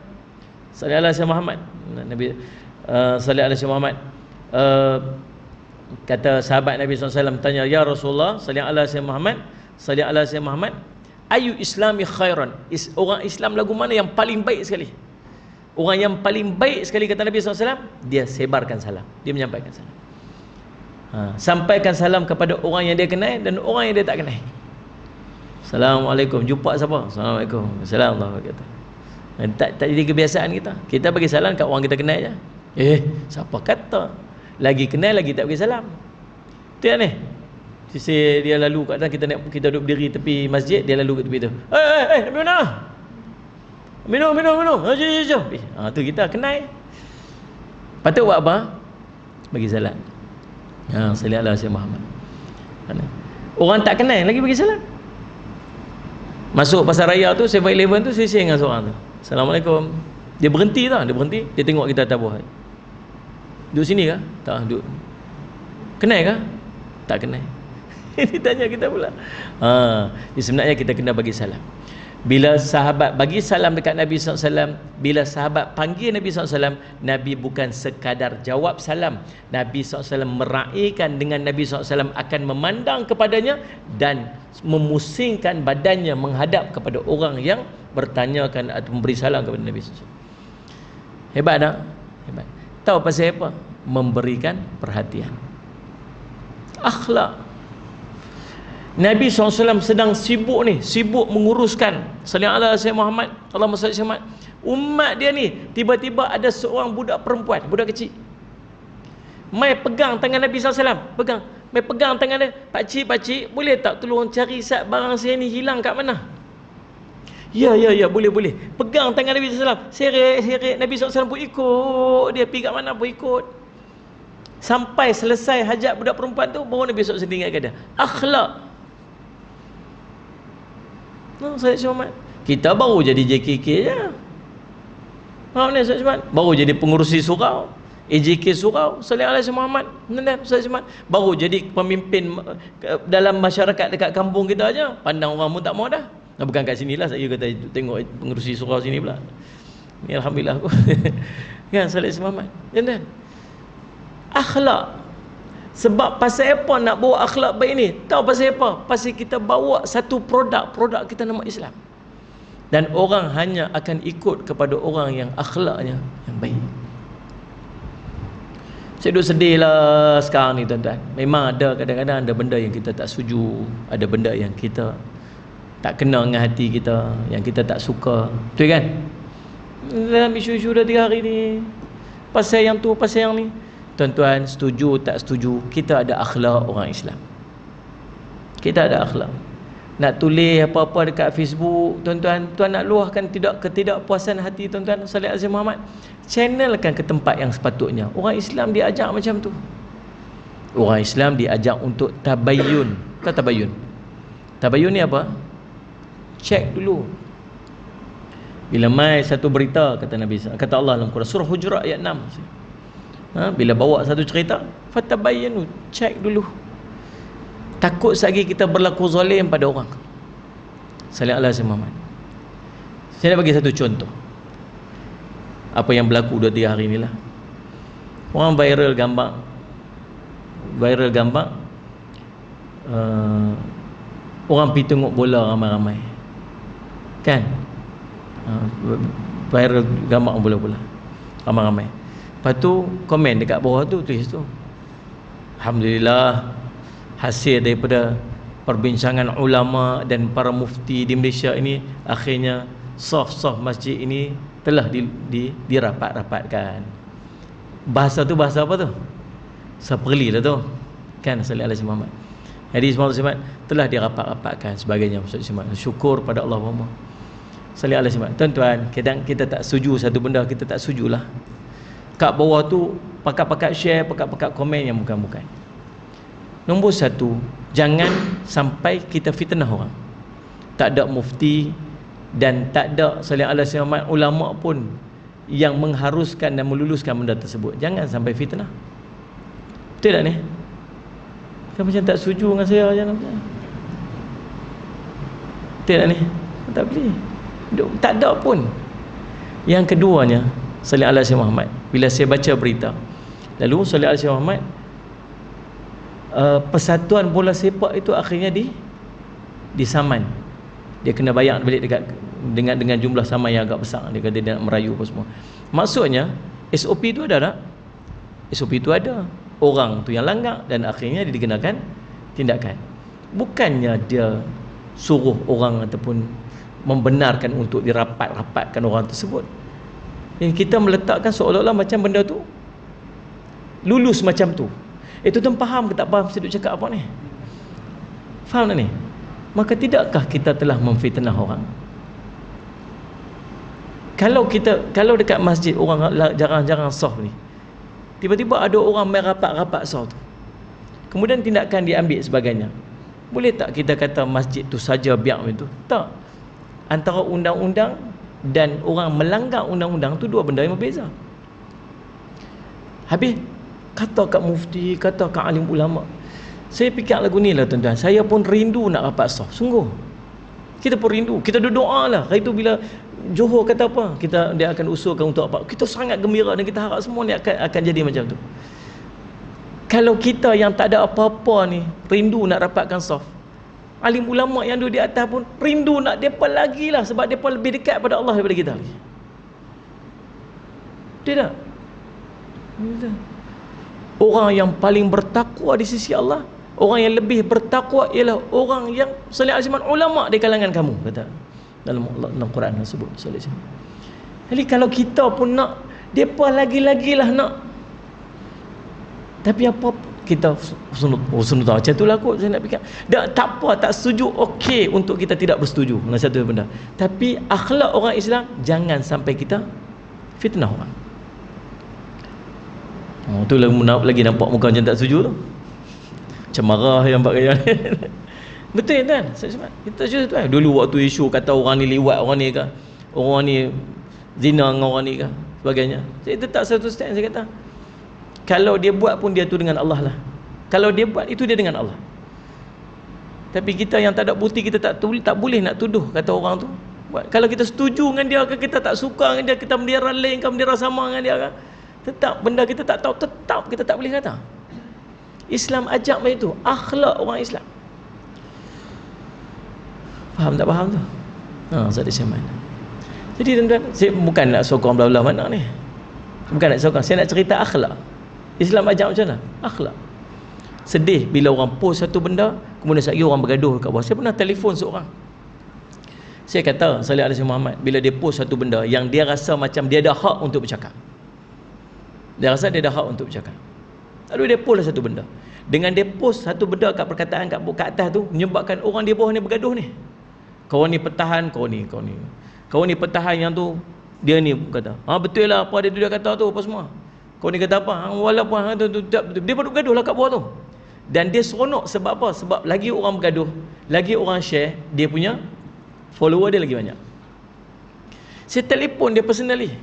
Sallallahu alaihi Muhammad. Nabi sallallahu alaihi Muhammad kata sahabat Nabi SAW tanya, ya Rasulullah sallallahu alaihi Muhammad, sallallahu alaihi Muhammad, ayu islami khairan? Orang Islam lagu mana yang paling baik sekali? Orang yang paling baik sekali kata Nabi SAW, dia sebarkan salam, dia menyampaikan salam. Sampaikan salam kepada orang yang dia kenal dan orang yang dia tak kenal. Assalamualaikum. Jumpa siapa? Assalamualaikum. Assalamualaikum. Tak jadi kebiasaan kita. Kita bagi salam kat orang kita kenal je. Siapa kata? Lagi kenal lagi tak bagi salam. Tu yang ni. Sisi dia lalu kat dalam kita duduk berdiri tepi masjid, dia lalu kat tepi tu. Nabi mana? Minum. Jom. Tu kita kenal. Patut buat apa? Bagi salam. Sallallahu alaihi Muhammad. Orang tak kenal lagi bagi salam. Masuk pasar raya tu, 7-Eleven tu, sisi dengan seorang tu. Assalamualaikum. Dia berhenti. Dia tengok kita atas bawah. Duduk sini ke? Tak, duduk. Kenal ke? Tak kenal. Ini tanya kita pula. Sebenarnya kita kena bagi salam. Bila sahabat bagi salam dekat Nabi SAW, bila sahabat panggil Nabi SAW, Nabi bukan sekadar jawab salam. Nabi SAW meraihkan dengan Nabi SAW akan memandang kepadanya dan memusingkan badannya menghadap kepada orang yang bertanyakan atau memberi salam kepada Nabi SAW. Hebat tak? Hebat. Tahu pasal apa? Memberikan perhatian. Akhlak. Nabi SAW sedang sibuk menguruskan sallallahu alaihi Muhammad, Allahumma salli Muhammad. Umat dia ni, tiba-tiba ada seorang budak perempuan, budak kecil. Mai pegang tangan Nabi SAW, mai pegang tangan dia. Pakcik, boleh tak tolong cari sat barang saya ni hilang kat mana? Ya, boleh. Pegang tangan Nabi SAW, seret Nabi SAW pun ikut, dia pergi kat mana pun ikut. Sampai selesai hajat budak perempuan tu, baru Nabi SAW ingatkan dia. Akhlak. Sayyid Syumat, kita baru jadi JKK je. Sayyid Syumat baru jadi pengurusi surau. AJK surau salih alaihi Muhammad, baru jadi pemimpin dalam masyarakat dekat kampung kita aja, pandang orang pun tak mau dah. Bukan kat sinilah saya kata tengok pengerusi surau sini pula. Ni alhamdulillah aku. Kan salih alaihi Muhammad. Kan? Akhlak. Sebab pasal apa nak bawa akhlak baik ni? Tahu pasal apa? Pasal kita bawa satu produk kita nama Islam. Dan orang hanya akan ikut kepada orang yang akhlaknya yang baik. Saya duduk sedih lah sekarang ni tuan-tuan. Memang ada kadang-kadang ada benda yang kita tak setuju, ada benda yang kita tak kena dengan hati kita, yang kita tak suka. Betul kan? Dalam isu-isu dah 3 hari ni, pasal yang tu, pasal yang ni. Tuan-tuan, setuju tak setuju, kita ada akhlak orang Islam. Kita ada akhlak. Nak tulis apa-apa dekat Facebook, tuan-tuan, tuan nak luahkan ketidakpuasan hati tuan-tuan salih alaihi Muhammad, channelkan ke tempat yang sepatutnya. Orang Islam diajak macam tu. Orang Islam diajak untuk tabayyun. Tahu tabayyun? Tabayyun ni apa? Cek dulu. Bila mai satu berita, kata Nabi, kata Allah dalam Quran surah Hujurat ayat 6. Bila bawa satu cerita, fatabayyanu, cek dulu. Takut lagi kita berlaku zalim pada orang. Salih alaihi Muhammad. Saya nak bagi satu contoh apa yang berlaku 2-3 hari inilah. Orang viral gambar orang pergi tengok bola ramai-ramai, kan? Viral gambar bola-bola ramai-ramai. Lepas tu komen dekat bawah tu, tulis tu, alhamdulillah, hasil daripada perbincangan ulama dan para mufti di Malaysia ini, akhirnya saf-saf masjid ini telah dirapat-rapatkan. Bahasa tu bahasa apa tu? Seperli lah tu, kan? Salih alaihi Muhammad. Hadis Muhammad telah dirapat-rapatkan sebagainya. Syukur pada Allah Muhammad. Salih alaihi Muhammad. Tuan-tuan, kadang kita tak setuju satu benda, kita tak setujulah. Kat bawah tu pakat-pakat share, pakat-pakat komen yang bukan-bukan. Nombor 1, jangan sampai kita fitnah orang. Tak ada mufti dan tak ada salih alaihi Muhammad ulama pun yang mengharuskan dan meluluskan benda tersebut. Jangan sampai fitnah. Betul tak ni? Kan macam tak setuju dengan saya je. Betul tak ni? Tak boleh. Tak ada pun. Yang keduanya, salih alaihi Muhammad, bila saya baca berita, lalu salih alaihi Muhammad, persatuan bola sepak itu akhirnya disaman. Dia kena bayar balik dekat dengan jumlah saman yang agak besar. Dia kata dia nak merayu apa semua. Maksudnya SOP itu ada tak? SOP itu ada. Orang tu yang langgar dan akhirnya dia dikenakan tindakan. Bukannya dia suruh orang ataupun membenarkan untuk dirapat-rapatkan orang tersebut. Dan kita meletakkan seolah-olah macam benda tu lulus macam tu. Itu tuan faham ke tak faham saya duk cakap apa ni? Faham tak ni? Maka tidakkah kita telah memfitnah orang? Kalau dekat masjid orang jarang-jarang saf ni, tiba-tiba ada orang main rapat-rapat saf tu, kemudian tindakan diambil sebagainya, boleh tak kita kata masjid tu saja biar itu? Tak. Antara undang-undang dan orang melanggar undang-undang tu dua benda yang berbeza. Habis kata kat mufti, kata kat alim ulama. Saya fikir lagu ni lah tuan-tuan, saya pun rindu nak rapat saf, sungguh. Kita pun rindu, kita doa lah. Hari tu bila Johor kata apa, dia akan usulkan untuk apa, kita sangat gembira dan kita harap semua ni akan jadi macam tu. Kalau kita yang tak ada apa-apa ni rindu nak rapatkan saf, alim ulama yang duduk di atas pun rindu nak depa lagi lah, sebab depa lebih dekat pada Allah daripada kita lagi. Tidak? Orang yang paling bertakwa di sisi Allah, orang yang lebih bertakwa ialah orang yang salih alaihi ulama di kalangan kamu, kata dalam Quran tersebut. Jadi kalau kita pun nak, depa lagi-lagilah nak. Tapi apa kita sunut macam itulah kot saya nak fikir. Tak apa, tak setuju, okey untuk kita tidak bersetuju dengan satu benda. Tapi akhlak orang Islam jangan sampai kita fitnah orang. Tu lagi nampak muka macam tak setuju tu. Macam marah yang nampak gaya. Betul kan? Kita setuju tu kan. Dulu waktu isu kata orang ni liwat orang ni ke, orang ni zina dengan orang ni ke, sebagainya. Saya tetap satu stand, saya kata Kalau dia buat pun dia tu dengan Allah lah. Kalau dia buat itu dia dengan Allah. Tapi kita yang tak ada bukti, kita tak boleh nak tuduh kata orang tu. Kalau kita setuju dengan dia ke kita tak suka dengan dia, kita bendera lain ke bendera sama dengan dia ke, tetap benda kita tak tahu, tetap kita tak boleh kata. Islam ajak macam itu, akhlak orang Islam. Faham tak faham tu? Ustaz Syaman. Jadi tuan-tuan, saya bukan nak sokong belah-belah mana ni. Bukan nak sokong, saya nak cerita akhlak. Islam ajak macam mana? Akhlak. Sedih bila orang post satu benda, kemudian sekali orang bergaduh kat bawah. Saya pernah telefon seorang. Saya kata, Salih Alaihi Muhammad, bila dia post satu benda yang dia rasa macam dia ada hak untuk bercakap. Dia rasa dia ada hak untuk bercakap. Lalu dia post satu benda. Dengan dia post satu benda kat perkataan kat atas tu, menyebabkan orang di bawah ni bergaduh ni. Kau ni pertahan, kau ni pertahan yang tu, dia ni kata, betul lah apa dia kata tu, apa semua. Kau ni kata apa? Walaupun dia baru bergaduh lah kat bawah tu. Dan dia seronok sebab apa? Sebab lagi orang bergaduh, lagi orang share, dia punya follower dia lagi banyak. Saya telefon dia personally.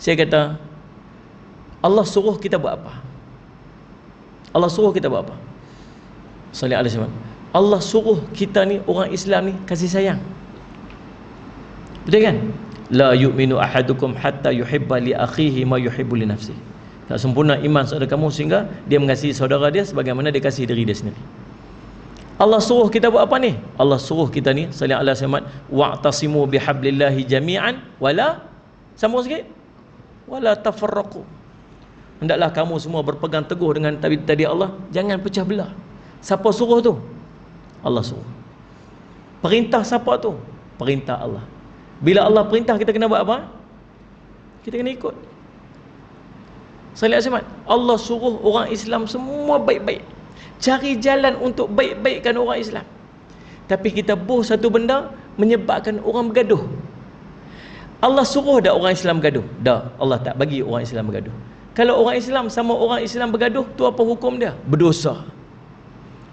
Saya kata, Allah suruh kita buat apa? Allah suruh kita buat apa? Salih alaihi wasallam. Allah suruh kita ni, orang Islam ni, kasih sayang. Betul kan? La yu'minu ahadukum hatta yuhibba li akhihi ma yuhibbu li nafsihi. Tak sempurna iman saudara kamu sehingga dia mengasihi saudara dia sebagaimana dia kasih diri dia sendiri. Allah suruh kita buat apa ni? Allah suruh kita ni, sallallahu alaihi wasallam, wa'tasimu bihablillahi jami'an wala, sambung sikit, wala tafarraqu. Hendaklah kamu semua berpegang teguh dengan tadi Allah, jangan pecah belah. Siapa suruh tu? Allah suruh. Perintah siapa tu? Perintah Allah. Bila Allah perintah, kita kena buat apa? Kita kena ikut. Salih alaihi wasallam, Allah suruh orang Islam semua baik-baik, cari jalan untuk baik-baikkan orang Islam. Tapi kita buh satu benda menyebabkan orang bergaduh. Allah suruh dah orang Islam bergaduh? Dah, Allah tak bagi orang Islam bergaduh. Kalau orang Islam sama orang Islam bergaduh, tu apa hukum dia? Berdosa.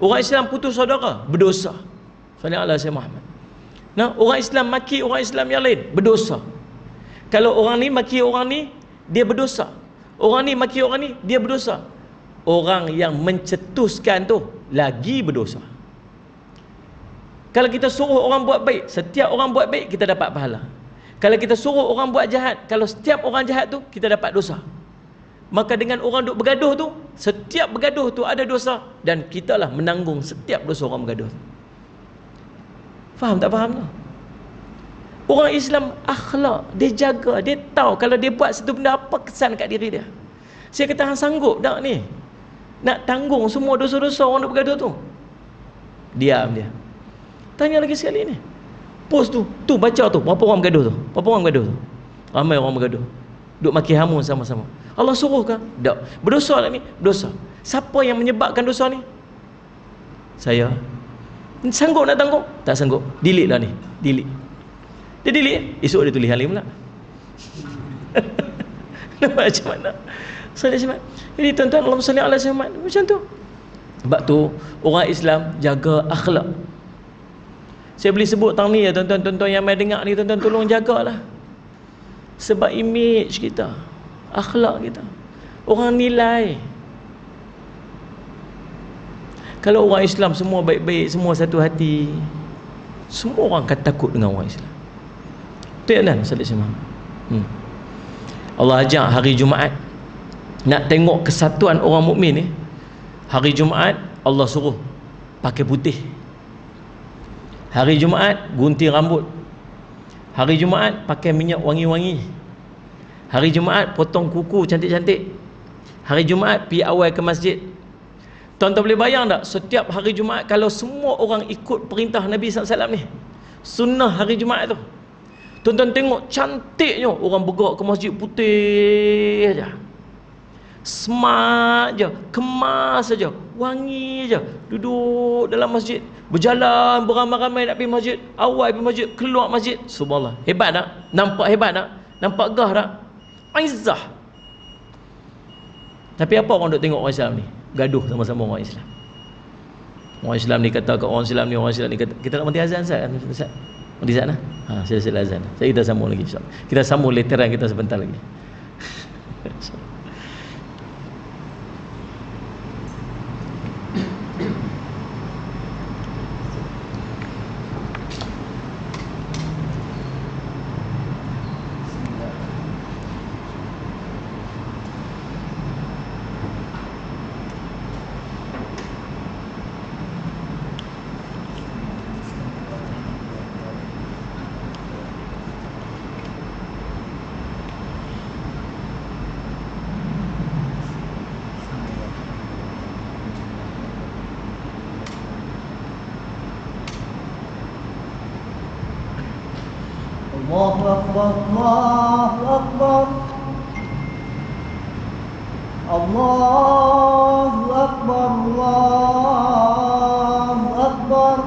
Orang Islam putus saudara, berdosa. Sallallahu alaihi Muhammad. Nah, orang Islam maki orang Islam yang lain, berdosa. Kalau orang ni maki orang ni, dia berdosa. Orang ni maki orang ni, dia berdosa. Orang yang mencetuskan tu lagi berdosa. Kalau kita suruh orang buat baik, setiap orang buat baik kita dapat pahala. Kalau kita suruh orang buat jahat, kalau setiap orang jahat tu kita dapat dosa. Maka dengan orang duk bergaduh tu, setiap bergaduh tu ada dosa, dan kita lah menanggung setiap dosa orang bergaduh tu. Faham tak faham tu? Orang Islam akhlak, dia jaga, dia tahu kalau dia buat satu benda apa kesan kat diri dia. Saya kata, hang sanggup tak ni nak tanggung semua dosa-dosa orang duk bergaduh tu? Diam dia. Tanya lagi sekali ni. Post tu baca tu, berapa orang bergaduh tu? Berapa orang bergaduh tu? Ramai orang bergaduh. Duk maki hamun sama-sama. Allah suruh ke? Tak. Berdosa tak ni? Berdosa. Siapa yang menyebabkan dosa ni? Saya. Sanggup nak tanggung? Tak sanggup. Delete lah ni. Delete. Dia delete. Esok dia tulis halim pula. Nampak macam mana? Jadi tuan-tuan, Allah salli ala Muhammad macam tu. Sebab tu orang Islam jaga akhlak. Saya boleh sebut tang ni ya tuan-tuan yang mai dengar ni, tuan-tuan tolong jagalah. Sebab image kita, akhlak kita, orang nilai. Kalau orang Islam semua baik-baik, semua satu hati, semua orang akan takut dengan orang Islam. Betul kan? Allah ajak hari Jumaat, nak tengok kesatuan orang mukmin ni. Hari Jumaat Allah suruh pakai putih. Hari Jumaat gunting rambut. Hari Jumaat pakai minyak wangi-wangi. Hari Jumaat potong kuku cantik-cantik. Hari Jumaat pergi awal ke masjid. Tuan-tuan boleh bayang tak, setiap hari Jumaat kalau semua orang ikut perintah Nabi SAW ni, sunnah hari Jumaat tu, tuan-tuan tengok cantiknya orang bergerak ke masjid putih aja, smart je, kemas saja, wangi je, duduk dalam masjid, berjalan beramai-ramai nak pergi masjid, awal pergi masjid, keluar masjid. Subhanallah, hebat tak? Nampak hebat tak? Nampak gah tak? Izzah. Tapi apa orang duk tengok orang Islam ni? Gaduh sama-sama orang Islam. Orang Islam ni kata ke orang Islam ni, orang Islam ni kata. Kita nak mati azan Ustaz kan? Ustaz mati azan lah. Sila azan. Kita sambung lagi insya-Allah. Kita sambung literan kita sebentar lagi. Akbar. Allahu Akbar, Allahu Akbar.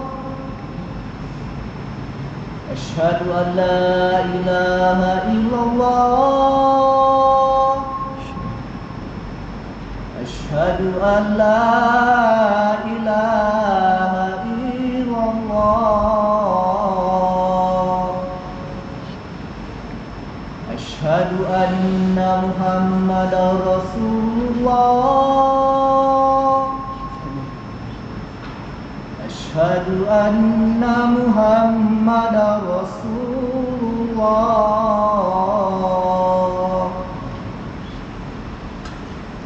Asyhadu an la ilaha illallah. Asyhadu an la ilaha illallah. Asyhadu anna Muhammadar Rasulullah. Asyhadu anna Muhammadar Rasulullah.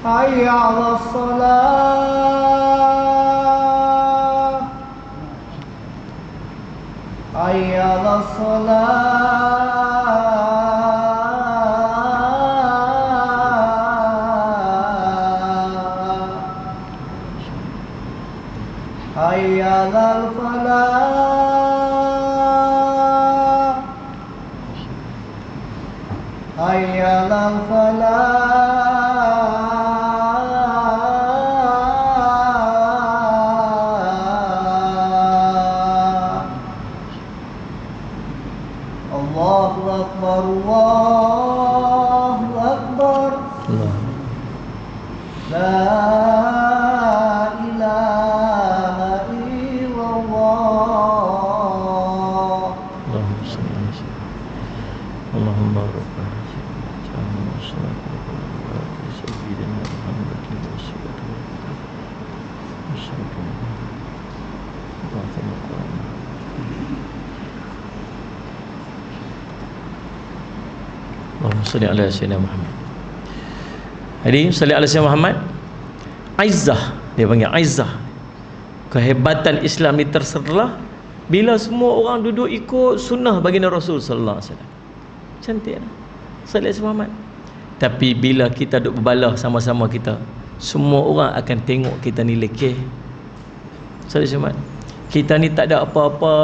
Hayya 'alas shalah. Hayya 'alas shalah. Hayya 'alal falah. Hayya 'alal falah. Allahu Akbar, Allahu Akbar. La ilaha illallah. Allahumma rabbana ja'alna salatan ala sayyidina Muhammadin wa sallallahu Allahumma salli ala sayyidina Muhammad. Hadirin salli ala sayyidina Muhammad. Izzah, dia panggil izzah. Kehebatan Islam ni terserlah bila semua orang duduk ikut sunnah baginda Rasul sallallahu alaihi wasallam. Cantik tak? Salli ala Muhammad. Tapi bila kita duduk berbalah sama-sama kita, semua orang akan tengok kita ni lekeh. Salli ala Muhammad. Kita ni tak ada apa-apa,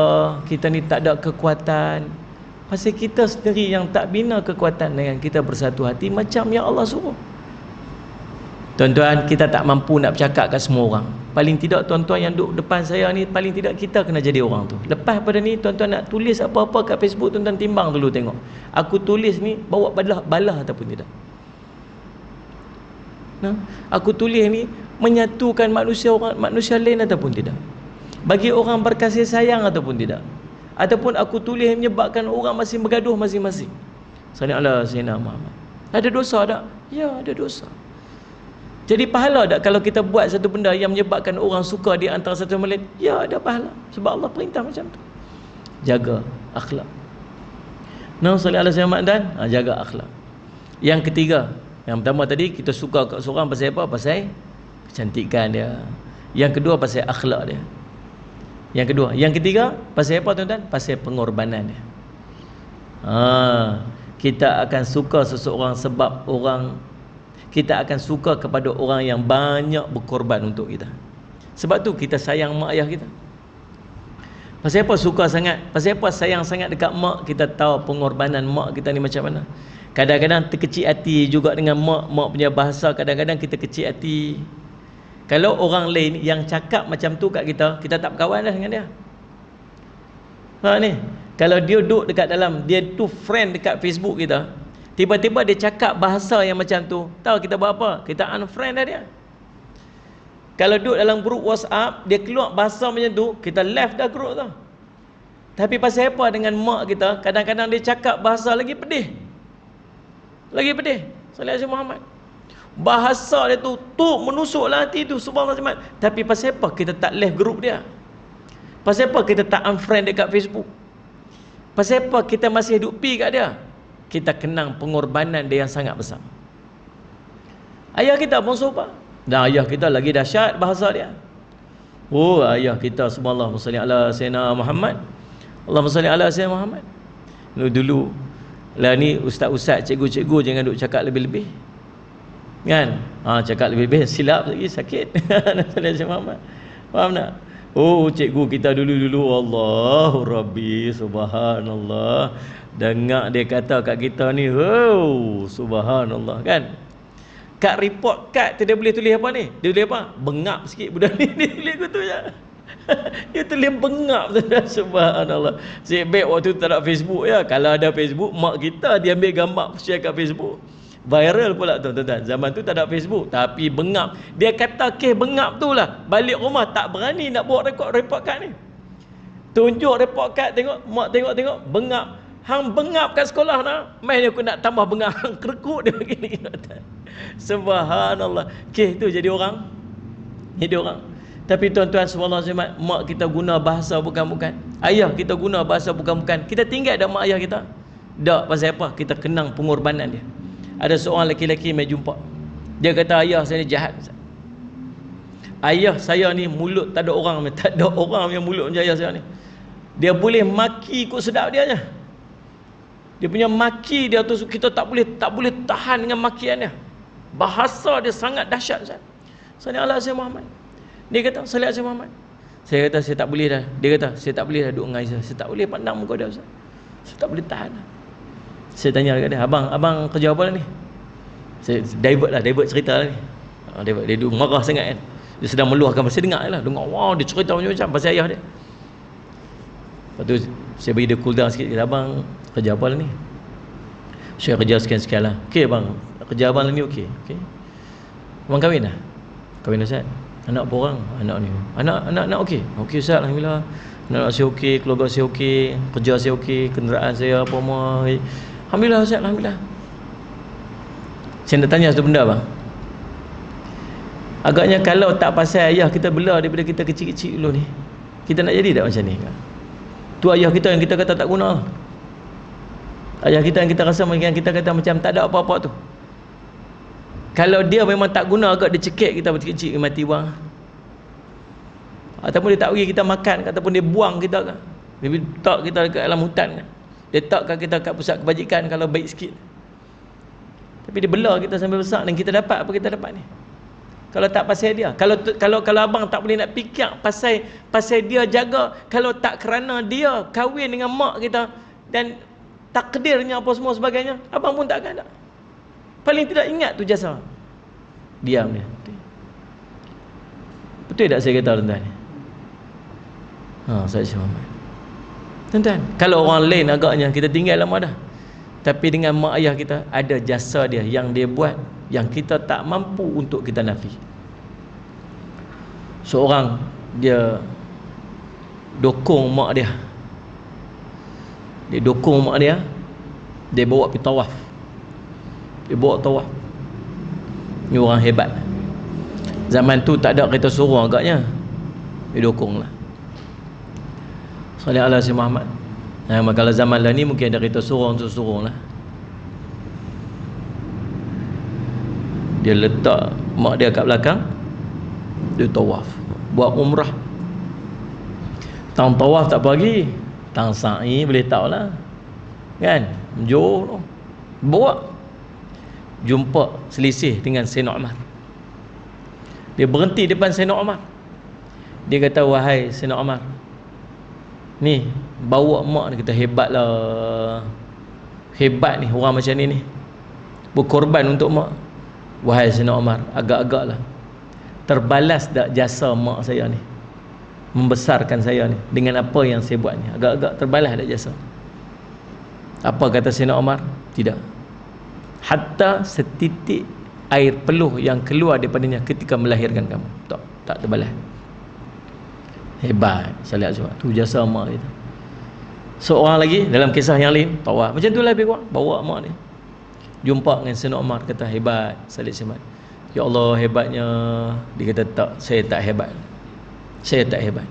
kita ni tak ada kekuatan. Pasal kita sendiri yang tak bina kekuatan dengan kita bersatu hati macam yang Allah suruh. Tuan-tuan, kita tak mampu nak bercakap kat semua orang. Paling tidak tuan-tuan yang duduk depan saya ni, paling tidak kita kena jadi orang tu. Lepas pada ni, tuan-tuan nak tulis apa-apa kat Facebook, tuan-tuan timbang dulu tengok. Aku tulis ni bawa balah ataupun tidak. Nah, aku tulis ni menyatukan manusia lain ataupun tidak. Bagi orang berkasih sayang ataupun tidak. Ataupun aku tulis menyebabkan orang masih bergaduh masing-masing. Sallallahu alaihi wasallam. Ada dosa tak? Ya, ada dosa. Jadi pahala tak kalau kita buat satu benda yang menyebabkan orang suka di antara satu sama lain? Ya, ada pahala. Sebab Allah perintah macam tu. Jaga akhlak. Nah, sallallahu alaihi wasallam dan jaga akhlak. Yang ketiga, yang pertama tadi kita suka kat seorang pasal apa? Pasal kecantikan dia. Yang kedua pasal akhlak dia. Yang kedua, yang ketiga pasal apa tuan-tuan? Pasal pengorbanan dia. Kita akan suka seseorang sebab kita akan suka kepada orang yang banyak berkorban untuk kita. Sebab tu kita sayang mak ayah kita. Pasal apa suka sangat? Pasal apa sayang sangat dekat mak? Kita tahu pengorbanan mak kita ni macam mana. Kadang-kadang terkecil hati juga dengan mak punya bahasa. Kadang-kadang kita kecil hati. Kalau orang lain yang cakap macam tu kat kita, kita tak berkawan dah dengan dia. Ni, kalau dia duduk dekat dalam, dia tu friend dekat Facebook kita, tiba-tiba dia cakap bahasa yang macam tu, tahu kita buat apa? Kita unfriend dah dia. Kalau duduk dalam grup WhatsApp, dia keluar bahasa macam tu, kita left dah grup tu. Tapi pasal apa dengan mak kita, kadang-kadang dia cakap bahasa lagi pedih. Lagi pedih. Sallallahu alaihi Muhammad. Bahasa dia tu menusuklah hati tu, subhanallah. Tapi pasal apa kita tak left grup dia? Pasal apa kita tak unfriend dekat Facebook? Pasal apa kita masih duk pi kat dia? Kita kenang pengorbanan dia yang sangat besar. Ayah kita pun sopan. Dan ayah kita lagi dahsyat bahasa dia. Oh, ayah kita subhanallah salli ala sayyidina Muhammad. Allahumma salli ala sayyidina Muhammad. Dulu lah ni ustaz-ustaz, cikgu-cikgu jangan duk cakap lebih-lebih. Kan? Cakap lebih-lebih silap lagi sakit. Sallallahu Muhammad. Faham tak? Oh, cikgu kita dulu-dulu, Allahu Rabbi, subhanallah. Dengar dia kata kat kita ni, oh, subhanallah kan. Kat report card tu dia boleh tulis apa ni? Dia boleh apa? Bengap sikit budak ni, dia tulis gitu je. Dia tulis bengap saja, subhanallah. Sebab waktu tu tak ada Facebook ya. Kalau ada Facebook, mak kita dia ambil gambar share kat Facebook. Viral pula tuan-tuan. Zaman tu tak ada Facebook, tapi bengap. Dia kata kes bengap tu lah. Balik rumah tak berani nak buat report card ni. Tunjuk report card, tengok, mak tengok bengap. Hang bengap kat sekolah nak. Mai aku nak tambah bengap, hang kerekut dia begini. Subhanallah. Kes tu jadi orang. Jadi orang. Tapi tuan-tuan subhanallah, mak kita guna bahasa bukan-bukan. Ayah kita guna bahasa bukan-bukan. Kita tinggal dak mak ayah kita? Tak, pasal apa? Kita kenang pengorbanan dia. Ada seorang lelaki-lelaki mai jumpa. Dia kata, ayah saya ni jahat. Ayah saya ni mulut tak ada orang, tak ada orang yang mulut macam ayah saya ni. Dia boleh maki ikut sedap dia je. Dia punya maki dia tu kita tak boleh tahan dengan makian dia. Bahasa dia sangat dahsyat. Sallallahu alaihi Muhammad. Dia kata, sallallahu alaihi Muhammad. Saya kata, saya tak boleh dah. Dia kata, saya tak boleh dah duduk dengan Aisyah. Saya tak boleh pandang muka dia, Ustaz. Saya tak boleh tahan dah. Saya tanya dekat dia, abang kerja apa lah ni? Saya divert cerita lah ni. Dia duduk marah sangat kan. Dia sedang meluahkan, saya dengar lah. Dengar, wow, dia cerita macam-macam pasal ayah dia. Lepas tu saya bagi dia cool down sikit. Kata, abang kerja apa lah ni? Saya kerja sekian-sekian lah. Okey bang, kerja abang lah ni okey. Abang kahwin dah? Kahwin dah Ustaz. Anak apa orang? Anak ni. Anak okey? Okey Ustaz, alhamdulillah. Anak saya okey, keluarga saya okey, kerja saya okey, kenderaan saya apa semua. Alhamdulillah Ustaz, alhamdulillah. Saya nak tanya satu benda bang. Agaknya kalau tak pasal ayah kita bela daripada kita kecil-kecil dulu ni, kita nak jadi tak macam ni? Tu ayah kita yang kita kata tak guna. Ayah kita yang kita rasa yang kita kata macam tak ada apa-apa tu. Kalau dia memang tak guna, agak dia cekik kita kecil-kecil mati buang. Ataupun dia tak bagi kita makan, ataupun dia buang kita kan. Dia letak kita dekat dalam hutan kan. Dia letakkan kita kat pusat kebajikan kalau baik sikit. Tapi dia bela kita sampai besar dan kita dapat apa kita dapat ni. Kalau tak pasal dia, kalau abang tak boleh nak fikir pasal dia jaga, kalau tak kerana dia kahwin dengan mak kita dan takdirnya apa semua sebagainya, abang pun tak ada. Paling tidak ingat tu jasa. Diam dia. Betul tak saya kata tuan-tuan? Saya cuma tuan-tuan, kalau orang lain agaknya kita tinggal lama dah. Tapi dengan mak ayah kita ada jasa dia yang dia buat yang kita tak mampu untuk kita nafi. Seorang dia dokong mak dia. Dia dokong mak dia. Dia bawa pergi tawaf. Dia bawa tawaf. Ni orang hebat. Zaman tu tak ada kereta sorong agaknya. Dia dokong lah. Sallallahu alaihi Muhammad. Kalau zaman lah ni mungkin ada kereta sorong lah. Dia letak mak dia kat belakang. Dia tawaf, buat umrah. Tang tawaf tak pergi, tang sa'i boleh tahu lah kan. Jom bawa, jumpa selisih dengan Sayyidina Umar. Dia berhenti depan Sayyidina Umar. Dia kata, wahai Sayyidina Umar, ni bawa mak ni, kita hebatlah. Hebat ni orang macam ni berkorban untuk mak. Wahai Sayyidina Umar, agak-agak lah terbalas tak jasa mak saya ni, membesarkan saya ni dengan apa yang saya buat ni? Agak-agak terbalas tak jasa? Apa kata Sayyidina Umar? Tidak. Hatta setitik air peluh yang keluar daripadanya ketika melahirkan kamu, tak terbalas. Hebat sallallahu alaihi. Tu jasa mak kita. Seorang lagi dalam kisah yang lain, tawaf macam tu lah, lebih kurang bawa mak ni, jumpa dengan Sayyidina Umar, kata hebat sallallahu alaihi. Ya Allah, hebatnya. Dia kata, tak, saya tak hebat. Saya tak hebat.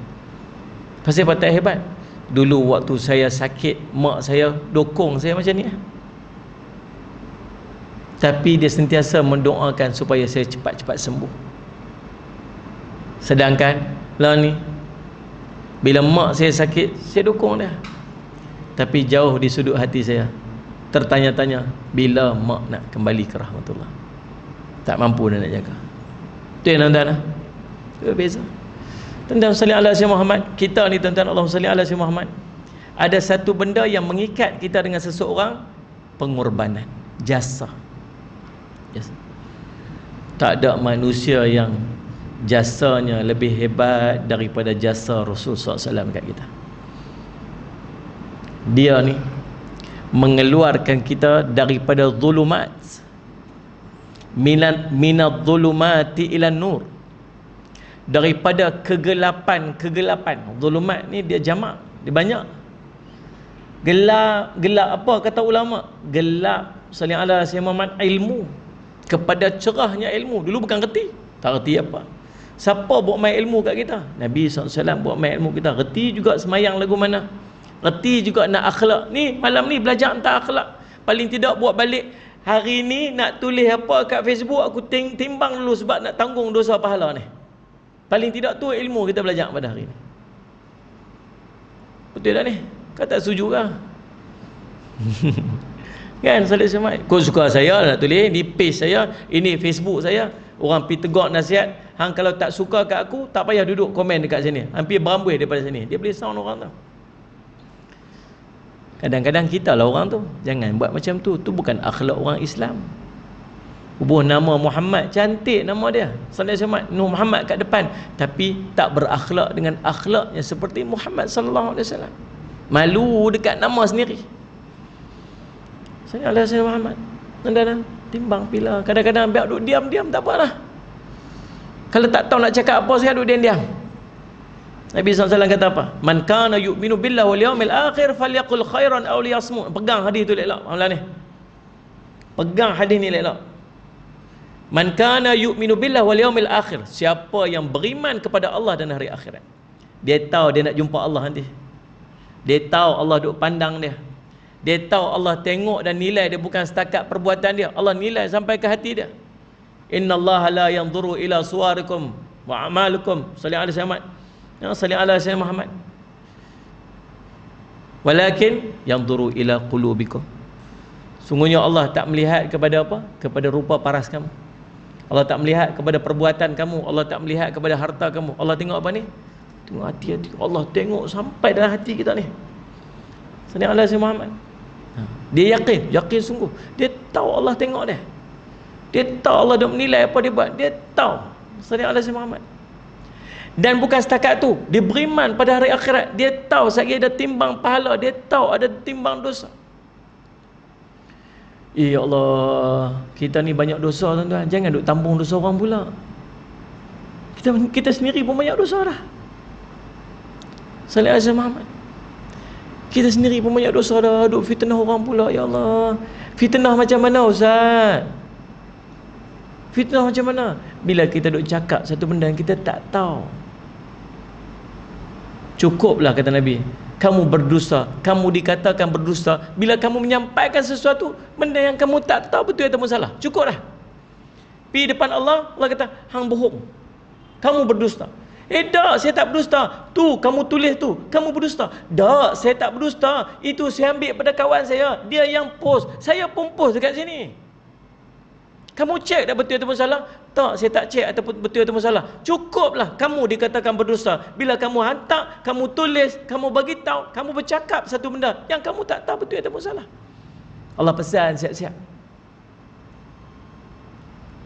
Pasal apa tak hebat? Dulu waktu saya sakit, mak saya dokong saya macam ni. Tapi dia sentiasa mendoakan supaya saya cepat-cepat sembuh. Sedangkan lah ni, bila mak saya sakit, saya dokong dia. Tapi jauh di sudut hati saya tertanya-tanya, bila mak nak kembali ke rahmatullah? Tak mampu dah nak jaga. Itu yang tuan-tuan lah. Itu beza. Tuan-tuan salli ala Sayyidina Muhammad. Kita ni tuan-tuan, Allahumma salli ala Sayyidina Muhammad. Ada satu benda yang mengikat kita dengan seseorang, pengorbanan, jasa. Tak ada manusia yang jasanya lebih hebat daripada jasa Rasul SAW kat kita. Dia ni mengeluarkan kita daripada zulumat, minadh zulumati ila nur, daripada kegelapan. Zulumat ni dia jamak, dia banyak. Gelap apa kata ulama? Gelap salli ala Sayyidina Muhammad, ilmu, kepada cerahnya ilmu. Dulu bukan reti, tak reti apa. Siapa buat main ilmu kat kita? Nabi SAW buat main ilmu kita. Reti juga semayang lagu mana, reti juga nak akhlak. Ni malam ni belajar tentang akhlak. Paling tidak buat balik. Hari ni nak tulis apa kat Facebook, aku timbang dulu sebab nak tanggung dosa pahala ni. Paling tidak tu ilmu kita belajar pada hari ni. Betul tak ni? Kau tak setuju ke? Kan Salih Samad, kau suka saya nak tulis di page saya, ini Facebook saya, orang pergi tegur nasihat. Hang kalau tak suka kat aku, tak payah duduk komen dekat sini, hampir berambuih daripada sini. Dia boleh sound orang tu. Kadang-kadang kita lah orang tu. Jangan buat macam tu. Tu bukan akhlak orang Islam. Hubung nama Muhammad, cantik nama dia, Salih Samad, Nur Muhammad kat depan, tapi tak berakhlak dengan akhlaknya seperti Muhammad sallallahu alaihi wasallam. Malu dekat nama sendiri. Saya Allah Sayyidina Muhammad. Dan timbang pila. Kadang-kadang biar duduk diam-diam tak apalah. Kalau tak tahu nak cakap apa, saya duduk diam-diam. Nabi SAW kata apa? Man kana yu'minu billahi wal yawmil akhir falyaqul khairan aw liyasmut. Pegang hadis tu elok malam ni. Pegang hadis ni elok. Man kana yu'minu billahi wal yawmil akhir. Siapa yang beriman kepada Allah dan hari akhirat, dia tahu dia nak jumpa Allah nanti. Dia tahu Allah duk pandang dia. Dia tahu Allah tengok dan nilai dia, bukan setakat perbuatan dia. Allah nilai sampai ke hati dia. Innallaha la yanzuru ila suwarikum wa a'malukum. Salli alaihi Muhammad. Ya, salli ala Sayyidina Muhammad. Walakin yanzuru ila qulubikum. Sungguhnya Allah tak melihat kepada apa? Kepada rupa paras kamu. Allah tak melihat kepada perbuatan kamu. Allah tak melihat kepada harta kamu. Allah tengok apa ni? Tengok hati-hati. Allah tengok sampai dalam hati kita ni. Salli ala Sayyidina Muhammad. Dia yakin sungguh. Dia tahu Allah tengok dia. Dia tahu Allah dah menilai apa dia buat. Dia tahu. Salli ala Sayyidina Muhammad. Dan bukan setakat tu, dia beriman pada hari akhirat. Dia tahu sekali ada timbang pahala, dia tahu ada timbang dosa. Ya Allah, kita ni banyak dosa tuan-tuan. Jangan duk tambung dosa orang pula. Kita sendiri pun banyak dosa dah. Salli ala Sayyidina Muhammad. Kita sendiri pun banyak dosa dah, duk fitnah orang pula. Ya Allah, fitnah macam mana Ustaz? Fitnah macam mana? Bila kita duk cakap satu benda yang kita tak tahu. Cukuplah kata Nabi, kamu berdosa, kamu dikatakan berdosa bila kamu menyampaikan sesuatu benda yang kamu tak tahu betul atau salah. Cukup dah. Pergi depan Allah, Allah kata hang bohong, kamu berdusta. Tak, saya tak berdusta. Tu kamu tulis tu, kamu berdusta. Tak, saya tak berdusta. Itu saya ambil pada kawan saya, dia yang post, saya pun post dekat sini. Kamu cek dah betul ataupun salah? Tak, saya tak cek ataupun betul ataupun salah. Cukuplah kamu dikatakan berdosa bila kamu hantar, kamu tulis, kamu bagi tahu, kamu bercakap satu benda yang kamu tak tahu betul ataupun salah. Allah pesan siap-siap.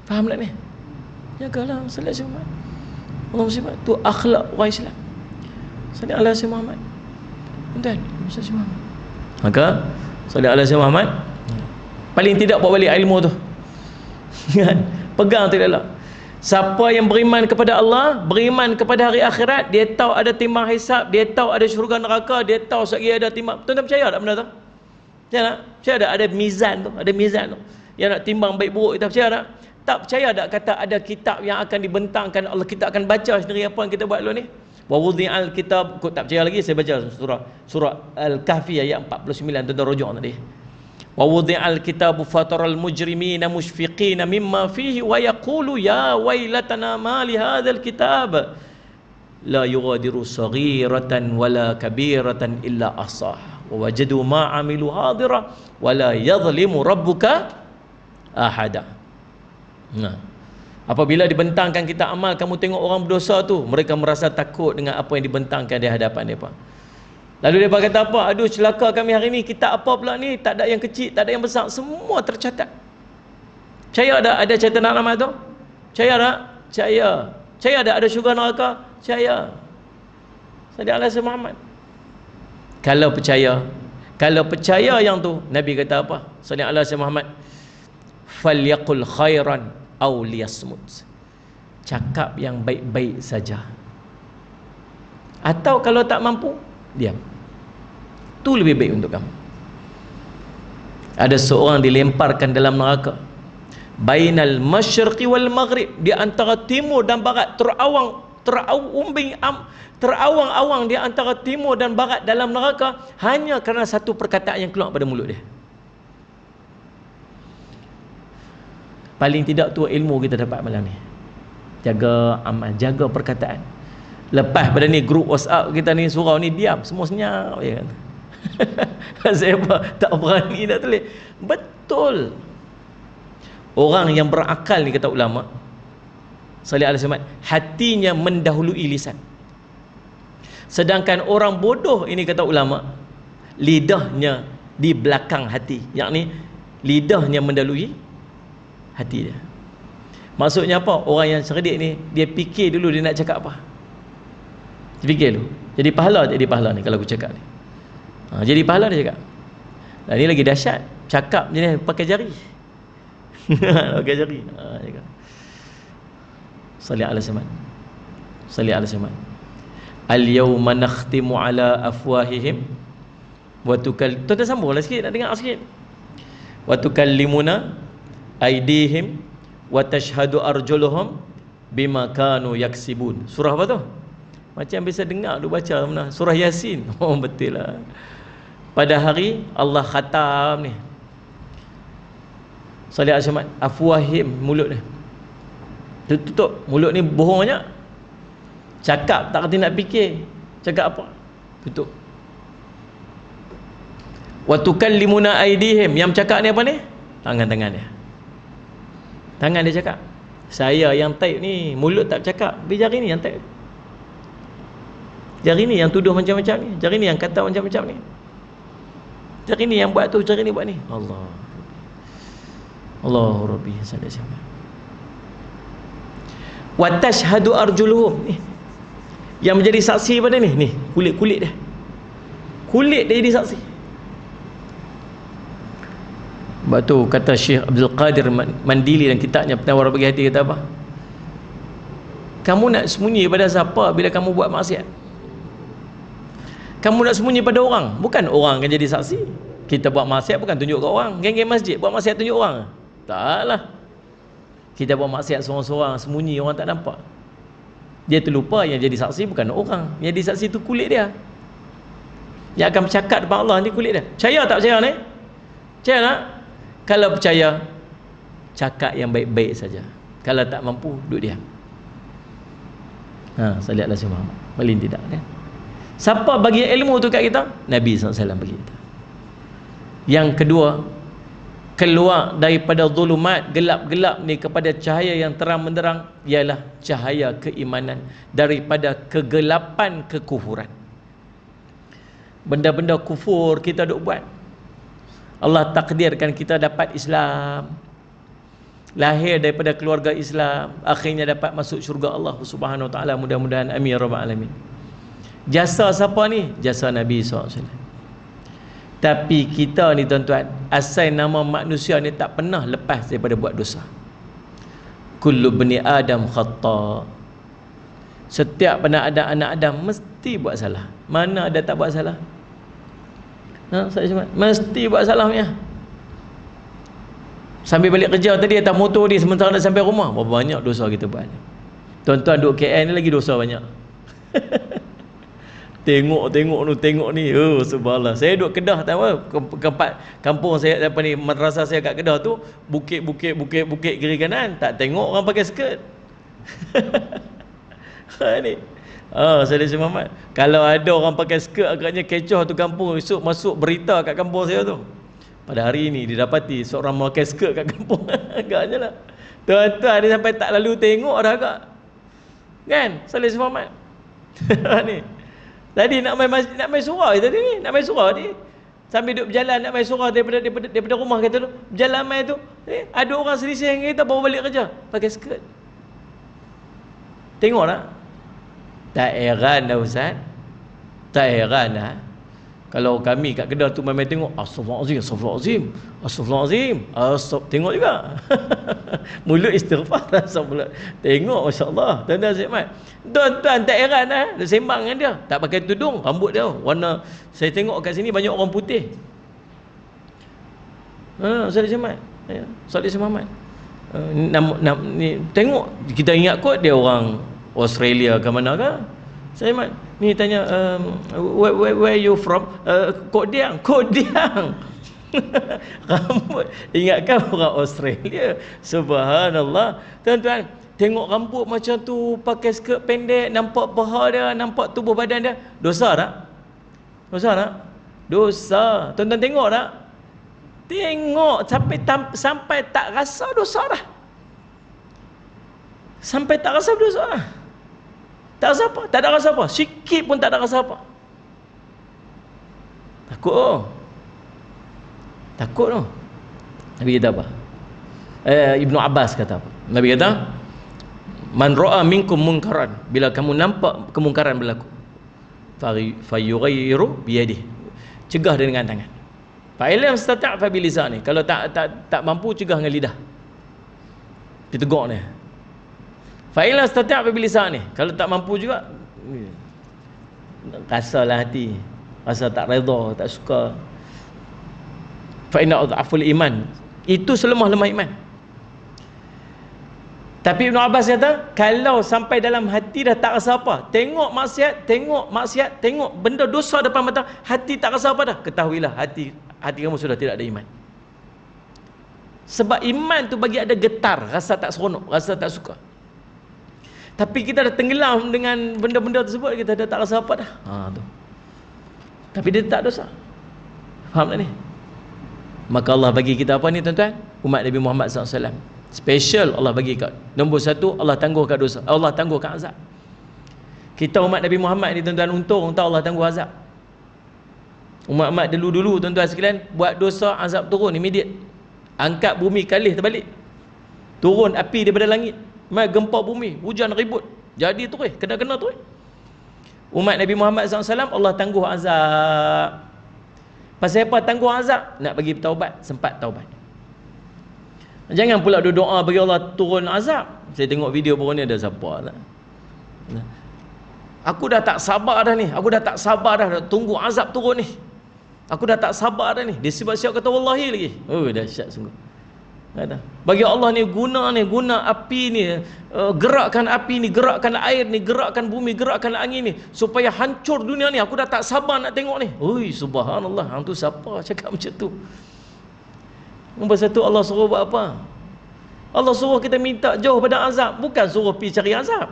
Faham tak ni? Jagalah sallallahu alaihi wasallam. Allah muslimat tu akhlak orang Islam. Sallallahu alaihi Muhammad. Tuan, sallallahu Muhammad. Maka sallallahu alaihi Muhammad paling tidak bawa balik ilmu tu. Kan? Pegang tu elok. Siapa yang beriman kepada Allah, beriman kepada hari akhirat, dia tahu ada timbang hisab, dia tahu ada syurga neraka, dia tahu sekali ada timbang. Tuan-tuan percaya tak benda tu? Percaya tak? Percaya tak ada mizan tu? Ada mizan tu yang nak timbang baik buruk. Kita percaya tak? Tak percaya tak kata ada kitab yang akan dibentangkan Allah, kita akan baca sendiri apa yang kita buat dulu ni? Wa wudi'al kitab. Kau tak percaya lagi, saya baca surah Al-Kahfi ayat 49, tuan-tuan rujuk tadi. Wa wudi'al kitabu fataral mujrimina mushfiqina mimma fihi wa yaqulu ya wailatana ma li hadzal kitab la yughadiru saghiratan wala kabiratan illa ahsah wa wajadu ma amilu hadira wa la yadhlimu rabbuka ahada. Nah, Apabila dibentangkan kita amal, kamu tengok orang berdosa tu, mereka merasa takut dengan apa yang dibentangkan di hadapan mereka. Lalu mereka kata apa? Aduh, celaka kami hari ni, kita apa pula ni? Tak ada yang kecil, tak ada yang besar, semua tercatat. Percaya tak ada catatan amal tu? Percaya tak? Percaya. Percaya tak ada syurga neraka? Percaya. Sallallahu alaihi Muhammad. Kalau percaya yang tu, Nabi kata apa? Sallallahu alaihi Muhammad, falyaqul khairan aw liyasmut. Cakap yang baik-baik saja. Atau kalau tak mampu, diam. Itu lebih baik untuk kamu. Ada seorang dilemparkan dalam neraka. Bainal masyriqi wal maghrib, di antara timur dan barat, terawang-awang di antara timur dan barat dalam neraka, hanya kerana satu perkataan yang keluar pada mulut dia. Paling tidak tu ilmu kita dapat malam ni. Jaga amal, jaga perkataan. Lepas pada ni grup WhatsApp kita ni, surau ni diam, semua senyap je kan. Saya tak berani nak tulis. Betul. Orang yang berakal ni, kata ulama sallallahu alaihi wasallam, hatinya mendahului lisan. Sedangkan orang bodoh ini, kata ulama, lidahnya di belakang hati. Yakni lidahnya mendahului hati dia. Maksudnya apa? Orang yang cerdik ni, dia fikir dulu dia nak cakap apa. Dia fikir dulu. Jadi pahala tak jadi pahala ni kalau aku cakap ni? Jadi pahala dia cakap. Dan ni lagi dahsyat. Cakap je ni pakai jari. Pakai jari. Cakap. Sallallahu alaihi wasallam. Sallallahu alaihi wasallam. Al-yawma nakhtimu ala afwahihim wa tukallimuna. Sambunglah sikit, nak dengar sikit. Wa tukallimuna aydihim wa tashhadu arjuluhum bima kanu yaksibun. Surah apa tu? Macam biasa dengar tu baca mana? Surah Yasin. Oh, betul lah. Pada hari Allah khatam ni, sallallahu alaihi wasallam, afwahim, mulut ni tutup, mulut ni bohong banyak. Cakap tak kerti nak fikir, cakap apa? Tutup. Wa tukallimuna aydihim, yang cakap ni apa ni? Tangan-tangan dia. Tangan dia cakap. Saya yang type ni, mulut tak cakap, tapi jari ni yang type. Jari ni yang tuduh macam-macam ni, jari ni yang kata macam-macam ni, jari ni yang buat tu, jari ni buat ni. Allah Rabbi sallallahu alaihi wasallam. Wa tashhadu arjuluhum, ni yang menjadi saksi pada ni kulit-kulit dia. Kulit dia jadi saksi. Sebab tu kata Syekh Abdul Qadir Mandili dalam kitabnya Penawar Bagi Hati, kata apa? Kamu nak sembunyi pada siapa bila kamu buat maksiat? Kamu nak sembunyi pada orang, bukan orang akan jadi saksi. Kita buat maksiat bukan tunjuk kat orang. Geng-geng masjid buat maksiat tunjuk orang? Taklah. Kita buat maksiat seorang-seorang, sembunyi, orang tak nampak. Dia terlupa yang jadi saksi bukan orang. Yang jadi saksi tu kulit dia. Yang akan bercakap depan Allah ni kulit dia. Percaya tak percaya ni? Percaya tak? Kalau percaya, cakap yang baik-baik saja. Kalau tak mampu, duduk diam. Sallallahu alaihi wasallam. Paling tidak kan? Siapa bagi ilmu tu kat kita? Nabi SAW bagi kita. Yang kedua, keluar daripada zulumat, gelap-gelap ni kepada cahaya yang terang benderang, ialah cahaya keimanan, daripada kegelapan kekufuran. Benda-benda kufur kita duk buat, Allah takdirkan kita dapat Islam, lahir daripada keluarga Islam, akhirnya dapat masuk syurga Allah Subhanahu Wa Taala. Mudah-mudahan, amin ya rabbal alamin. Jasa siapa ni? Jasa Nabi SAW. Tapi kita ni tuan-tuan, asal nama manusia ni tak pernah lepas daripada buat dosa. Kullu bani Adam khata. Setiap anak Adam mesti buat salah. Mana ada tak buat salah? Saya cuma mesti buat salah punya. Sambil balik kerja tadi, atas motor dia, sementara nak sampai rumah, berapa banyak dosa kita buat. Tuan-tuan duduk KL ni lagi dosa banyak. Tengok ni. Oh, subhanallah. Saya duduk Kedah, tahu apa? Kampung saya apa ni, madrasah saya kat Kedah tu, bukit kiri kanan, tak tengok orang pakai skirt. Ni. Saya Muhammad. Kalau ada orang pakai skirt, agaknya kecoh tu kampung. Esok masuk berita kat kampung saya tu. Pada hari ini didapati seorang memakai skirt kat kampung. Agaknya lah. Tuan-tuan dia sampai tak lalu tengok dah agak. Kan? Salih Muhammad. Ni. Tadi nak main surau tadi ni, nak main surau ni. Sambil duduk berjalan nak main surau daripada rumah kita tu, berjalan main tu, ada orang selisih dengan kita bawa balik kerja pakai skirt. Tengok tak? Tak heran dah Ustaz. Tak heran dah. Kalau kami kat Kedah tu main tengok, astagfirullahalazim, astagfirullahalazim, astagfirullahalazim, tengok juga. Mulut istighfar rasa pula. Tengok masya-Allah. Tuan-tuan Zikmat. Tuan-tuan tak heran dah, dia sembang dengan dia. Tak pakai tudung, rambut dia warna, saya tengok kat sini banyak orang putih. Salih Zikmat. Ya, Salih Muhammad. Ni tengok, kita ingat kot dia orang Australia ke mana ke. Saya ni tanya where you from? Kodiang. Rambut ingatkan orang Australia. Subhanallah. Tuan-tuan, tengok rambut macam tu, pakai skirt pendek, nampak paha dia, nampak tubuh badan dia. Dosa tak? Dosa tak? Dosa. Tuan-tuan tengok tak? Tengok sampai tak rasa dosa dah. Sampai tak rasa dosa dah. Tak rasa apa? Tak ada rasa apa? Sikit pun tak ada rasa apa. Takut oh. Takut oh. Nabi kata apa? Ibnu Abbas kata apa? Nabi kata, man ra'a minkum munkaran, bila kamu nampak kemungkaran berlaku, fayughayyiru biyadihi, cegah dia dengan tangan. Fa illam yastati' fa bilisani, kalau tak mampu cegah dengan lidah. Ditegur dia. Fa illam yastati' fa bilisani, kalau tak mampu juga rasalah hati, rasa tak redha, tak suka. Fa inna adhaful iman, itu selemah-lemah iman. Tapi Ibn Abbas kata, kalau sampai dalam hati dah tak rasa apa, tengok maksiat, tengok benda dosa depan mata, hati tak rasa apa dah, ketahuilah hati kamu sudah tidak ada iman. Sebab iman tu bagi ada getar, rasa tak seronok, rasa tak suka. Tapi kita dah tenggelam dengan benda-benda tersebut, kita dah tak rasa apa dah. Tu. Tapi dia tak dosa. Faham tak ni? Maka Allah bagi kita apa ni tuan-tuan? Umat Nabi Muhammad SAW. Special Allah bagi kat. Nombor satu, Allah tangguhkan dosa. Allah tangguhkan azab. Kita umat Nabi Muhammad ni tuan-tuan, untung Allah tangguh azab. Umat-umat dulu-dulu tuan-tuan sekalian, buat dosa azab turun immediate. Angkat bumi kalih terbalik. Turun api daripada langit. Mai gempa bumi, hujan ribut. Jadi terus, kena-kena terus. Umat Nabi Muhammad SAW, Allah tangguh azab. Pasal apa tangguh azab? Nak bagi taubat, sempat taubat. Jangan pula doa bagi Allah turun azab. Saya tengok video baru ni, ada siapa tak? Aku dah tak sabar dah ni. Aku dah tak sabar dah tunggu azab turun ni. Aku dah tak sabar dah ni. Dia siap kata wallahi lagi. Oh dahsyat sungguh. Kata, bagi Allah ni guna api ni, gerakkan api ni, gerakkan air ni, gerakkan bumi, gerakkan angin ni supaya hancur dunia ni. Aku dah tak sabar nak tengok ni. Oi subhanallah, hang tu siapa cakap macam tu? Nombor satu, Allah suruh buat apa? Allah suruh kita minta jauh pada azab, bukan suruh pergi cari azab.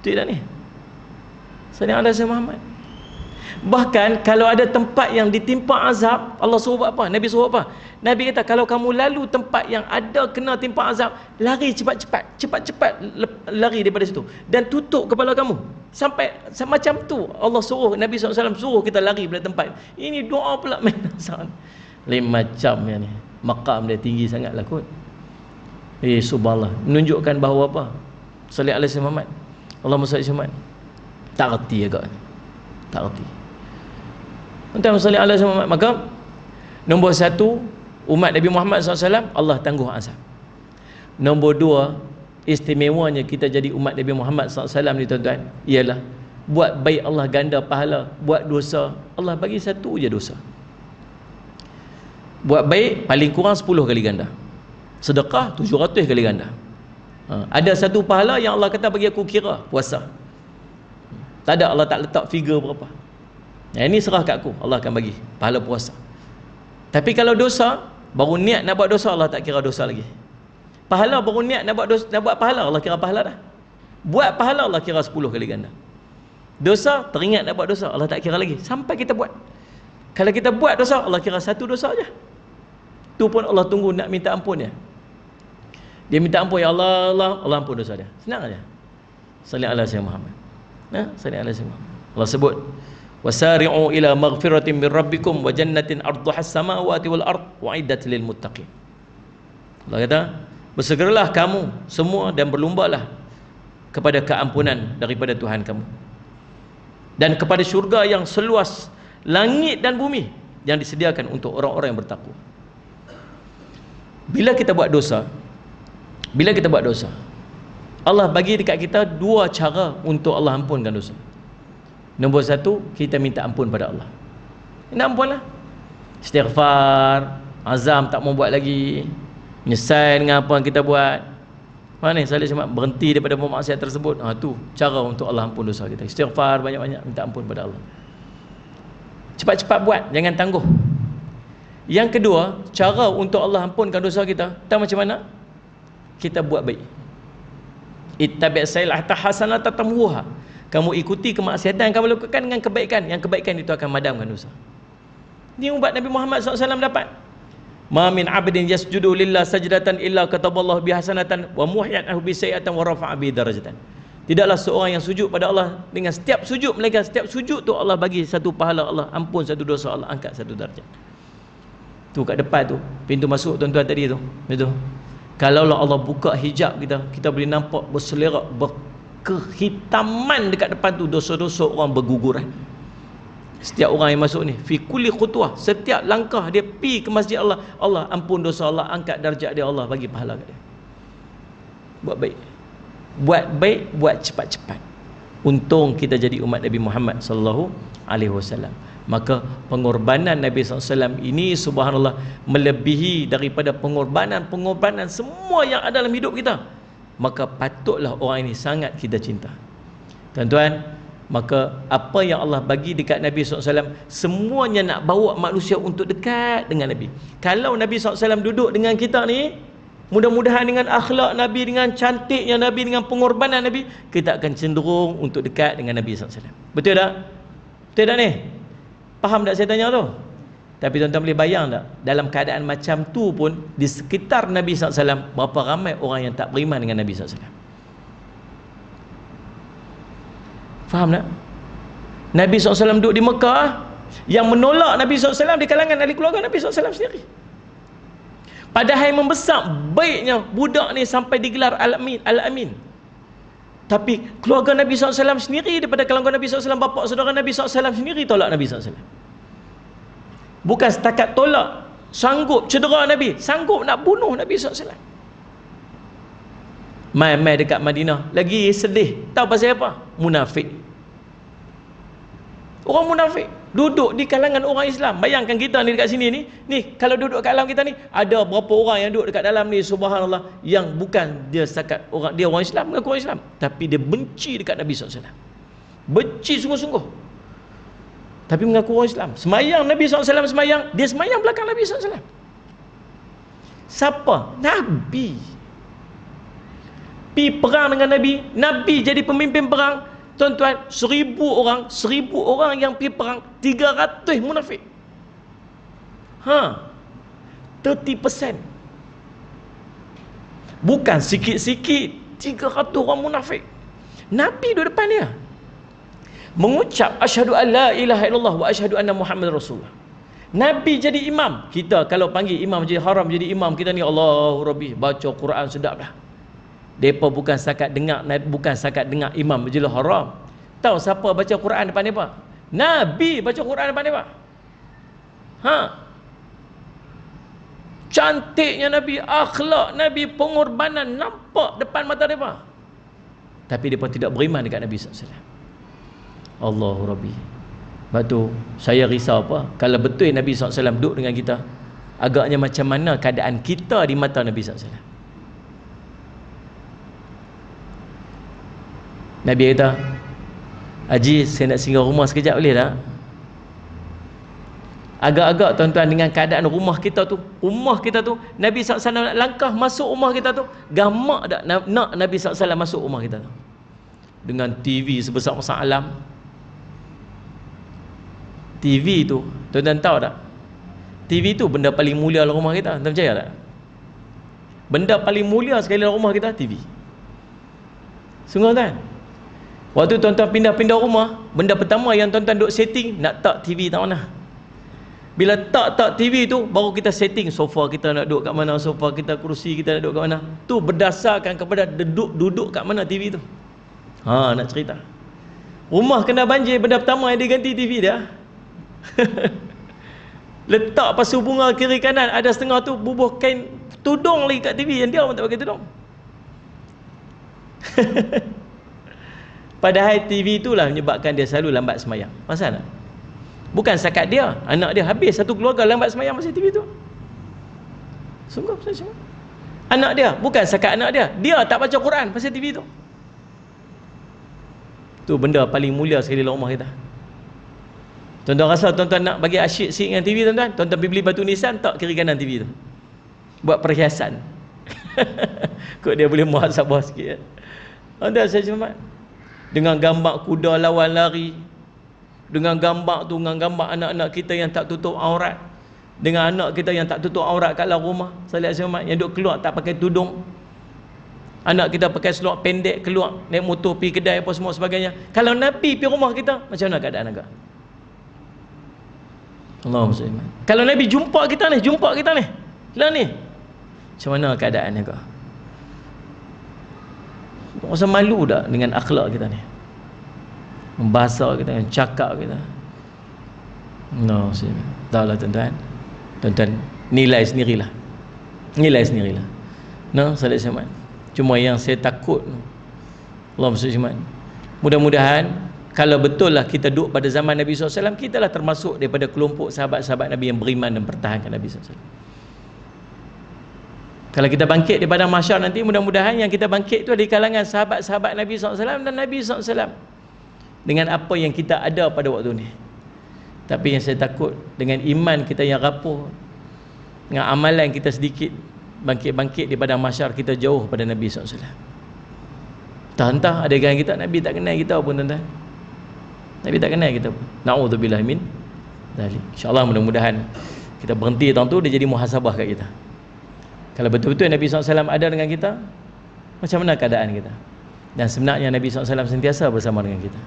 Betul tak ni? Sallallahu alaihi Muhammad. Bahkan kalau ada tempat yang ditimpa azab, Allah suruh buat apa? Nabi suruh apa? Nabi kata, kalau kamu lalu tempat yang ada kena timpa azab, lari cepat-cepat lari daripada situ dan tutup kepala kamu. Sampai macam tu Allah suruh, Nabi SAW suruh kita lari daripada tempat. Ini doa pula main azab. Lain macam yang ni, maqam dia tinggi sangatlah kot. Subhanallah, menunjukkan bahawa apa? Sallallahu alaihi Muhammad, Allahumma salli Muhammad. Tak reti agak, tak reti. Entah sallallahu alaihi Muhammad. Maka nombor satu, umat Nabi Muhammad SAW, Allah tangguh azab. Nombor dua, istimewanya kita jadi umat Nabi Muhammad SAW ni tuan-tuan, ialah buat baik Allah ganda pahala, buat dosa Allah bagi satu je dosa. Buat baik paling kurang 10 kali ganda, sedekah 700 kali ganda. Ada satu pahala yang Allah kata bagi aku kira puasa. Tak ada, Allah tak letak figure berapa. Ini serah kat aku, Allah akan bagi pahala puasa. Tapi kalau dosa, baru niat nak buat dosa, Allah tak kira dosa lagi. Pahala baru niat nak buat dosa, nak buat pahala, Allah kira pahala dah. Buat pahala, Allah kira 10 kali ganda. Dosa, teringat nak buat dosa, Allah tak kira lagi sampai kita buat. Kalau kita buat dosa, Allah kira satu dosa aja. Tu pun Allah tunggu nak minta ampun ya. Dia minta ampun, ya Allah, Allah ampun dosa dia. Senang aja. Salli ala sayyidina Muhammad. Salli ala sayyidina Muhammad. Allah sebut, wasari'u ila maghfiratin min rabbikum wa jannatin arduha as-samawati wal ard u'iddat lil muttaqin. Allah kata, bersegeralah kamu semua dan berlombalah kepada keampunan daripada Tuhan kamu, dan kepada syurga yang seluas langit dan bumi yang disediakan untuk orang-orang yang bertakwa. Bila kita buat dosa, Allah bagi dekat kita dua cara untuk Allah ampunkan dosa. Nombor satu, kita minta ampun pada Allah. Minta ampun lah. Istighfar, azam tak mau buat lagi, menyesal dengan apa yang kita buat. Mana Salih Semat berhenti daripada maksiat tersebut. Tu cara untuk Allah ampun dosa kita. Istighfar banyak-banyak, minta ampun pada Allah. Cepat-cepat buat, jangan tangguh. Yang kedua, cara untuk Allah ampunkan dosa kita, tahu macam mana? Kita buat baik. Ittabi' sayyi'ata hasanatan tamhuha. Kamu ikuti kemaksiatan, kamu lakukan dengan kebaikan. Yang kebaikan itu akan madamkan dosa. Ini ubat Nabi Muhammad SAW dapat. Ma min 'abdin yasjudu lillah sajdatan illa kataballahu bihasanatan wa muhyatan bi sayyi'atan wa rafa'a bi darajatan. Tidaklah seorang yang sujud pada Allah, dengan setiap sujud mereka, setiap sujud tu Allah bagi satu pahala, Allah ampun satu dosa, Allah angkat satu darjat. Tu kat depan tu, pintu masuk tuan-tuan tadi tu. Itu. Kalaulah Allah buka hijab kita boleh nampak berselerak, berkehitaman dekat depan tu, dosa-dosa orang berguguran. Setiap orang yang masuk ni, fi kulli khutwah, setiap langkah dia pi ke masjid Allah, Allah ampun dosa, Allah angkat darjat dia, Allah bagi pahala kat dia. Buat baik. Buat baik, buat cepat-cepat. Untung kita jadi umat Nabi Muhammad sallallahu alaihi wasallam. Maka pengorbanan Nabi SAW ini subhanallah melebihi daripada pengorbanan semua yang ada dalam hidup kita. Maka patutlah orang ini sangat kita cinta. Tuan-tuan, maka apa yang Allah bagi dekat Nabi SAW, semuanya nak bawa manusia untuk dekat dengan Nabi. Kalau Nabi SAW duduk dengan kita ni, mudah-mudahan dengan akhlak Nabi, dengan cantiknya Nabi, dengan pengorbanan Nabi, kita akan cenderung untuk dekat dengan Nabi SAW. Betul tak? Betul tak ni? Faham tak saya tanya tu? Tapi tuan-tuan boleh bayang tak, dalam keadaan macam tu pun, di sekitar Nabi SAW, berapa ramai orang yang tak beriman dengan Nabi SAW. Faham tak? Nabi SAW duduk di Mekah, yang menolak Nabi SAW di kalangan ahli keluarga Nabi SAW sendiri. Padahal membesar baiknya budak ni sampai digelar Al-Amin, Al-Amin. Tapi keluarga Nabi SAW sendiri, daripada kalangan Nabi SAW, bapa saudara Nabi SAW sendiri tolak Nabi SAW. Bukan setakat tolak, sanggup cedera Nabi, sanggup nak bunuh Nabi SAW. Mai dekat Madinah, lagi sedih. Tahu pasal apa? Munafik. Orang munafik duduk di kalangan orang Islam. Bayangkan kita ni dekat sini ni kalau duduk kat alam kita ni, ada berapa orang yang duduk dekat dalam ni subhanallah, yang bukan dia setakat orang, dia orang Islam, mengaku orang Islam, tapi dia benci dekat Nabi SAW. Benci sungguh-sungguh, tapi mengaku orang Islam. Semayang Nabi SAW semayang, dia semayang belakang Nabi SAW. Siapa? Nabi. Pi perang dengan Nabi, Nabi jadi pemimpin perang. Tuan-tuan, 1000 orang yang pergi perang, 300 munafik. 30%. Bukan sikit-sikit, 300 orang munafik. Nabi duduk depan dia, mengucap asyhadu an la ilaha illallah wa asyhadu anna Muhammad Rasulullah. Nabi jadi imam. Kita kalau panggil imam jadi haram, jadi imam kita ni Allahu Rabbi, baca Quran sedap dah. Depa bukan setakat dengar imam majlis haram. Tahu siapa baca Quran depan depa? Nabi baca Quran depan depa. Cantiknya Nabi, akhlak Nabi, pengorbanan nampak depan mata depa. Tapi depa tidak beriman dekat Nabi SAW. Allahu Rabbi. Sebab tu saya risau apa? Kalau betul Nabi SAW duduk dengan kita, agaknya macam mana keadaan kita di mata Nabi SAW. Nabi kata, Haji, saya nak singgah rumah sekejap boleh tak? Agak-agak tuan-tuan, dengan keadaan rumah kita tu, Nabi SAW nak langkah masuk rumah kita tu, gamak tak nak Nabi SAW masuk rumah kita tu? Dengan TV sebesar-besar alam. TV tu, tuan-tuan tahu tak? TV tu benda paling mulia dalam rumah kita, tuan percaya tak? Benda paling mulia sekali dalam rumah kita, TV. Sungguh kan? Waktu tuan-tuan pindah-pindah rumah, benda pertama yang tuan-tuan duk setting, nak tak TV tak mana. Bila tak TV tu, baru kita setting sofa kita nak duduk kat mana, sofa kita, kerusi kita nak duduk kat mana. Tu berdasarkan kepada duduk kat mana TV tu. Nak cerita. Rumah kena banjir, benda pertama yang dia ganti TV dia. Letak pasu bunga kiri kanan, ada setengah tu bubuh kain tudung lagi kat TV, yang dia pun tak pakai tudung. Padahal TV itulah menyebabkan dia selalu lambat semayang. Pasal tak? Bukan setakat dia, anak dia habis satu keluarga lambat semayang pasal TV tu. Sungguh saya cuma. Anak dia, bukan setakat anak dia tak baca Quran pasal TV tu. Tu benda paling mulia sekali dalam rumah kita. Tuan-tuan rasa tuan-tuan nak bagi asyik sikit dengan TV tuan-tuan, tuan-tuan pergi beli batu nisan, tak kiri kanan TV tu. Buat perhiasan. Kok dia boleh muhasabah sikit. Tuan-tuan saya cuma dengan gambar kuda lawan lari, dengan gambar tu, dengan gambar anak-anak kita yang tak tutup aurat, dengan anak kita yang tak tutup aurat kat dalam rumah, saya lihat yang duk keluar tak pakai tudung, anak kita pakai seluar pendek keluar naik motor pergi kedai apa semua sebagainya. Kalau Nabi pergi rumah kita, macam mana keadaan agak? Allahumma salli. Kalau Nabi jumpa kita ni lah ni, macam mana keadaan agak? Rasa malu tak dengan akhlak kita ni, membahasa kita, cakap kita? No, taklah tuan-tuan. Tuan-tuan nilai sendirilah. No, salat syamat. Cuma yang saya takut, Allah SWT, mudah-mudahan kalau betul lah kita duduk pada zaman Nabi SAW, kita lah termasuk daripada kelompok sahabat-sahabat Nabi yang beriman dan pertahankan Nabi SAW. Kalau kita bangkit daripada mahsyar nanti, mudah-mudahan yang kita bangkit itu di kalangan sahabat-sahabat Nabi SAW dan Nabi SAW, dengan apa yang kita ada pada waktu ni. Tapi yang saya takut, dengan iman kita yang rapuh, dengan amalan kita sedikit, bangkit-bangkit daripada mahsyar kita jauh pada Nabi SAW. Entah-entah ada yang kita, Nabi tak kenal kita pun tuan-tuan. Nabi tak kenal kita pun. Na'udzubillah min dzalik. InsyaAllah mudah-mudahan kita berhenti tang tu, dia jadi muhasabah kat kita. Kalau betul-betul Nabi SAW ada dengan kita, macam mana keadaan kita? Dan sebenarnya Nabi SAW sentiasa bersama dengan kita.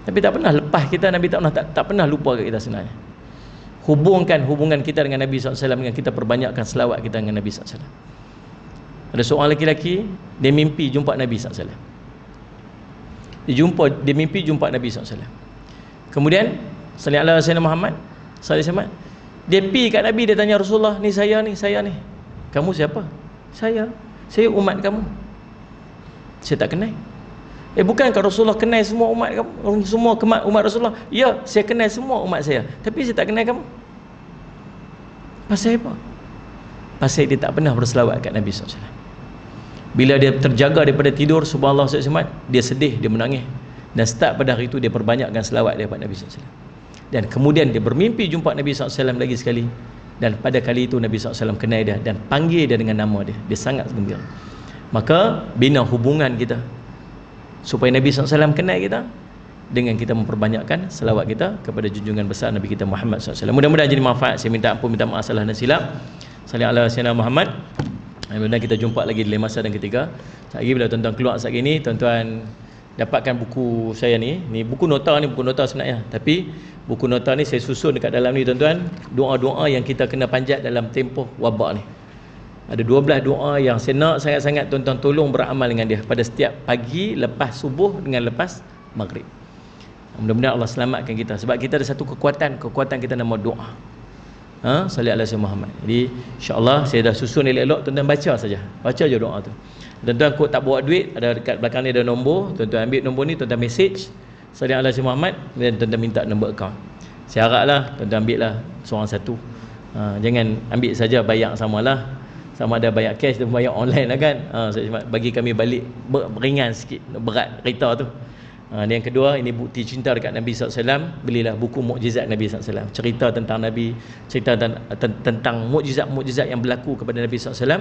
Tapi tak pernah lepas kita, Nabi tak pernah lupa kat kita sebenarnya. Hubungkan hubungan kita dengan Nabi SAW dengan kita perbanyakkan selawat kita dengan Nabi SAW. Ada seorang lelaki, dia mimpi jumpa Nabi SAW. Dia mimpi jumpa Nabi SAW. Kemudian sallallahu alaihi wasallam Muhammad sallallahu alaihi wasallam, dia pergi kat Nabi, dia tanya Rasulullah, ni saya ni. Kamu siapa? Saya umat kamu. Saya tak kenal. Bukankah Rasulullah kenal semua umat kamu? Semua umat Rasulullah? Ya, saya kenal semua umat saya, tapi saya tak kenal kamu. Pasal apa? Pasal dia tak pernah berselawat kat Nabi SAW. Bila dia terjaga daripada tidur, subhanallah SAW, dia sedih, dia menangis. Dan start pada hari itu dia perbanyakkan selawat daripada Nabi SAW. Dan kemudian dia bermimpi jumpa Nabi SAW lagi sekali. Dan pada kali itu Nabi SAW kenal dia dan panggil dia dengan nama dia. Dia sangat gembira. Maka bina hubungan kita supaya Nabi SAW kenal kita dengan kita memperbanyakkan selawat kita kepada junjungan besar Nabi kita Muhammad SAW. Mudah-mudahan jadi manfaat. Saya minta ampun, minta maaf salah dan silap. Sallallahu alaihi wasallam Muhammad. Mudah-mudahan kita jumpa lagi di lain masa dan ketika. Sekali lagi bila tuan-tuan keluar saat ini, tuan-tuan dapatkan buku saya ni. Ni buku nota sebenarnya. Tapi buku nota ni saya susun dekat dalam ni tuan-tuan, doa-doa yang kita kena panjat dalam tempoh wabak ni. Ada 12 doa yang saya nak sangat-sangat tuan-tuan tolong beramal dengan dia pada setiap pagi, lepas subuh dengan lepas maghrib. Mudah-mudahan Allah selamatkan kita, sebab kita ada satu kekuatan kita nama doa. Sallallahu alaihi wasallam Muhammad. Jadi insya-Allah saya dah susun elok-elok, tuan-tuan baca saja. Baca je doa tu. Tuan-tuan kod tak bawa duit, ada dekat belakang ni ada nombor, tuan-tuan ambil nombor ni, tuan-tuan message Sallallahu alaihi wasallam Muhammad, dan tuan-tuan minta nombor akaun. Saya haraplah tuan-tuan ambil lah seorang satu. Jangan ambil saja bayar samalah. Sama ada bayar cash dan bayar online lah kan. Bagi kami balik beringan sikit, berat kereta tu. Dan yang kedua, ini bukti cinta dekat Nabi SAW. Belilah buku mukjizat Nabi SAW, cerita tentang Nabi, cerita tentang mukjizat-mukjizat yang berlaku kepada Nabi SAW.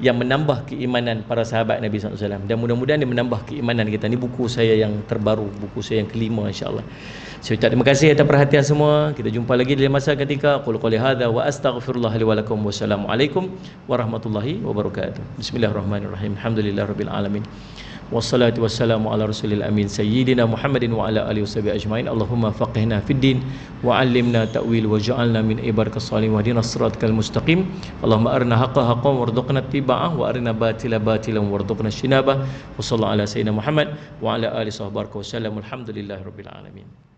yang menambah keimanan para sahabat Nabi SAW, dan mudah-mudahan dia menambah keimanan kita. Ni buku saya yang terbaru, buku saya yang kelima, insya-Allah. Saya ucap terima kasih atas perhatian semua. Kita jumpa lagi di masa ketika. Qul qouli hadza wa astaghfirullah li wa lakum. Wassalamualaikum warahmatullahi wabarakatuh. Bismillahirrahmanirrahim. Alhamdulillahirabbil alamin. Wassalatu wassalamu ala rasulil amin sayyidina Muhammadin wa ala alihi washabihi ajmain. Allahumma faqihna fid din wa 'allimna ta'wil wa ja'alna min ibadikas salihin wa hdinas siratal mustaqim. Allahumma arina haqqan haqqan warzuqna ittiba'ah wa arina batila batilan warzuqna ijtinabah. Wa sallallahu ala sayyidina Muhammad wa ala alihi wa sahbihi wasallam. Alhamdulillahirabbil alamin.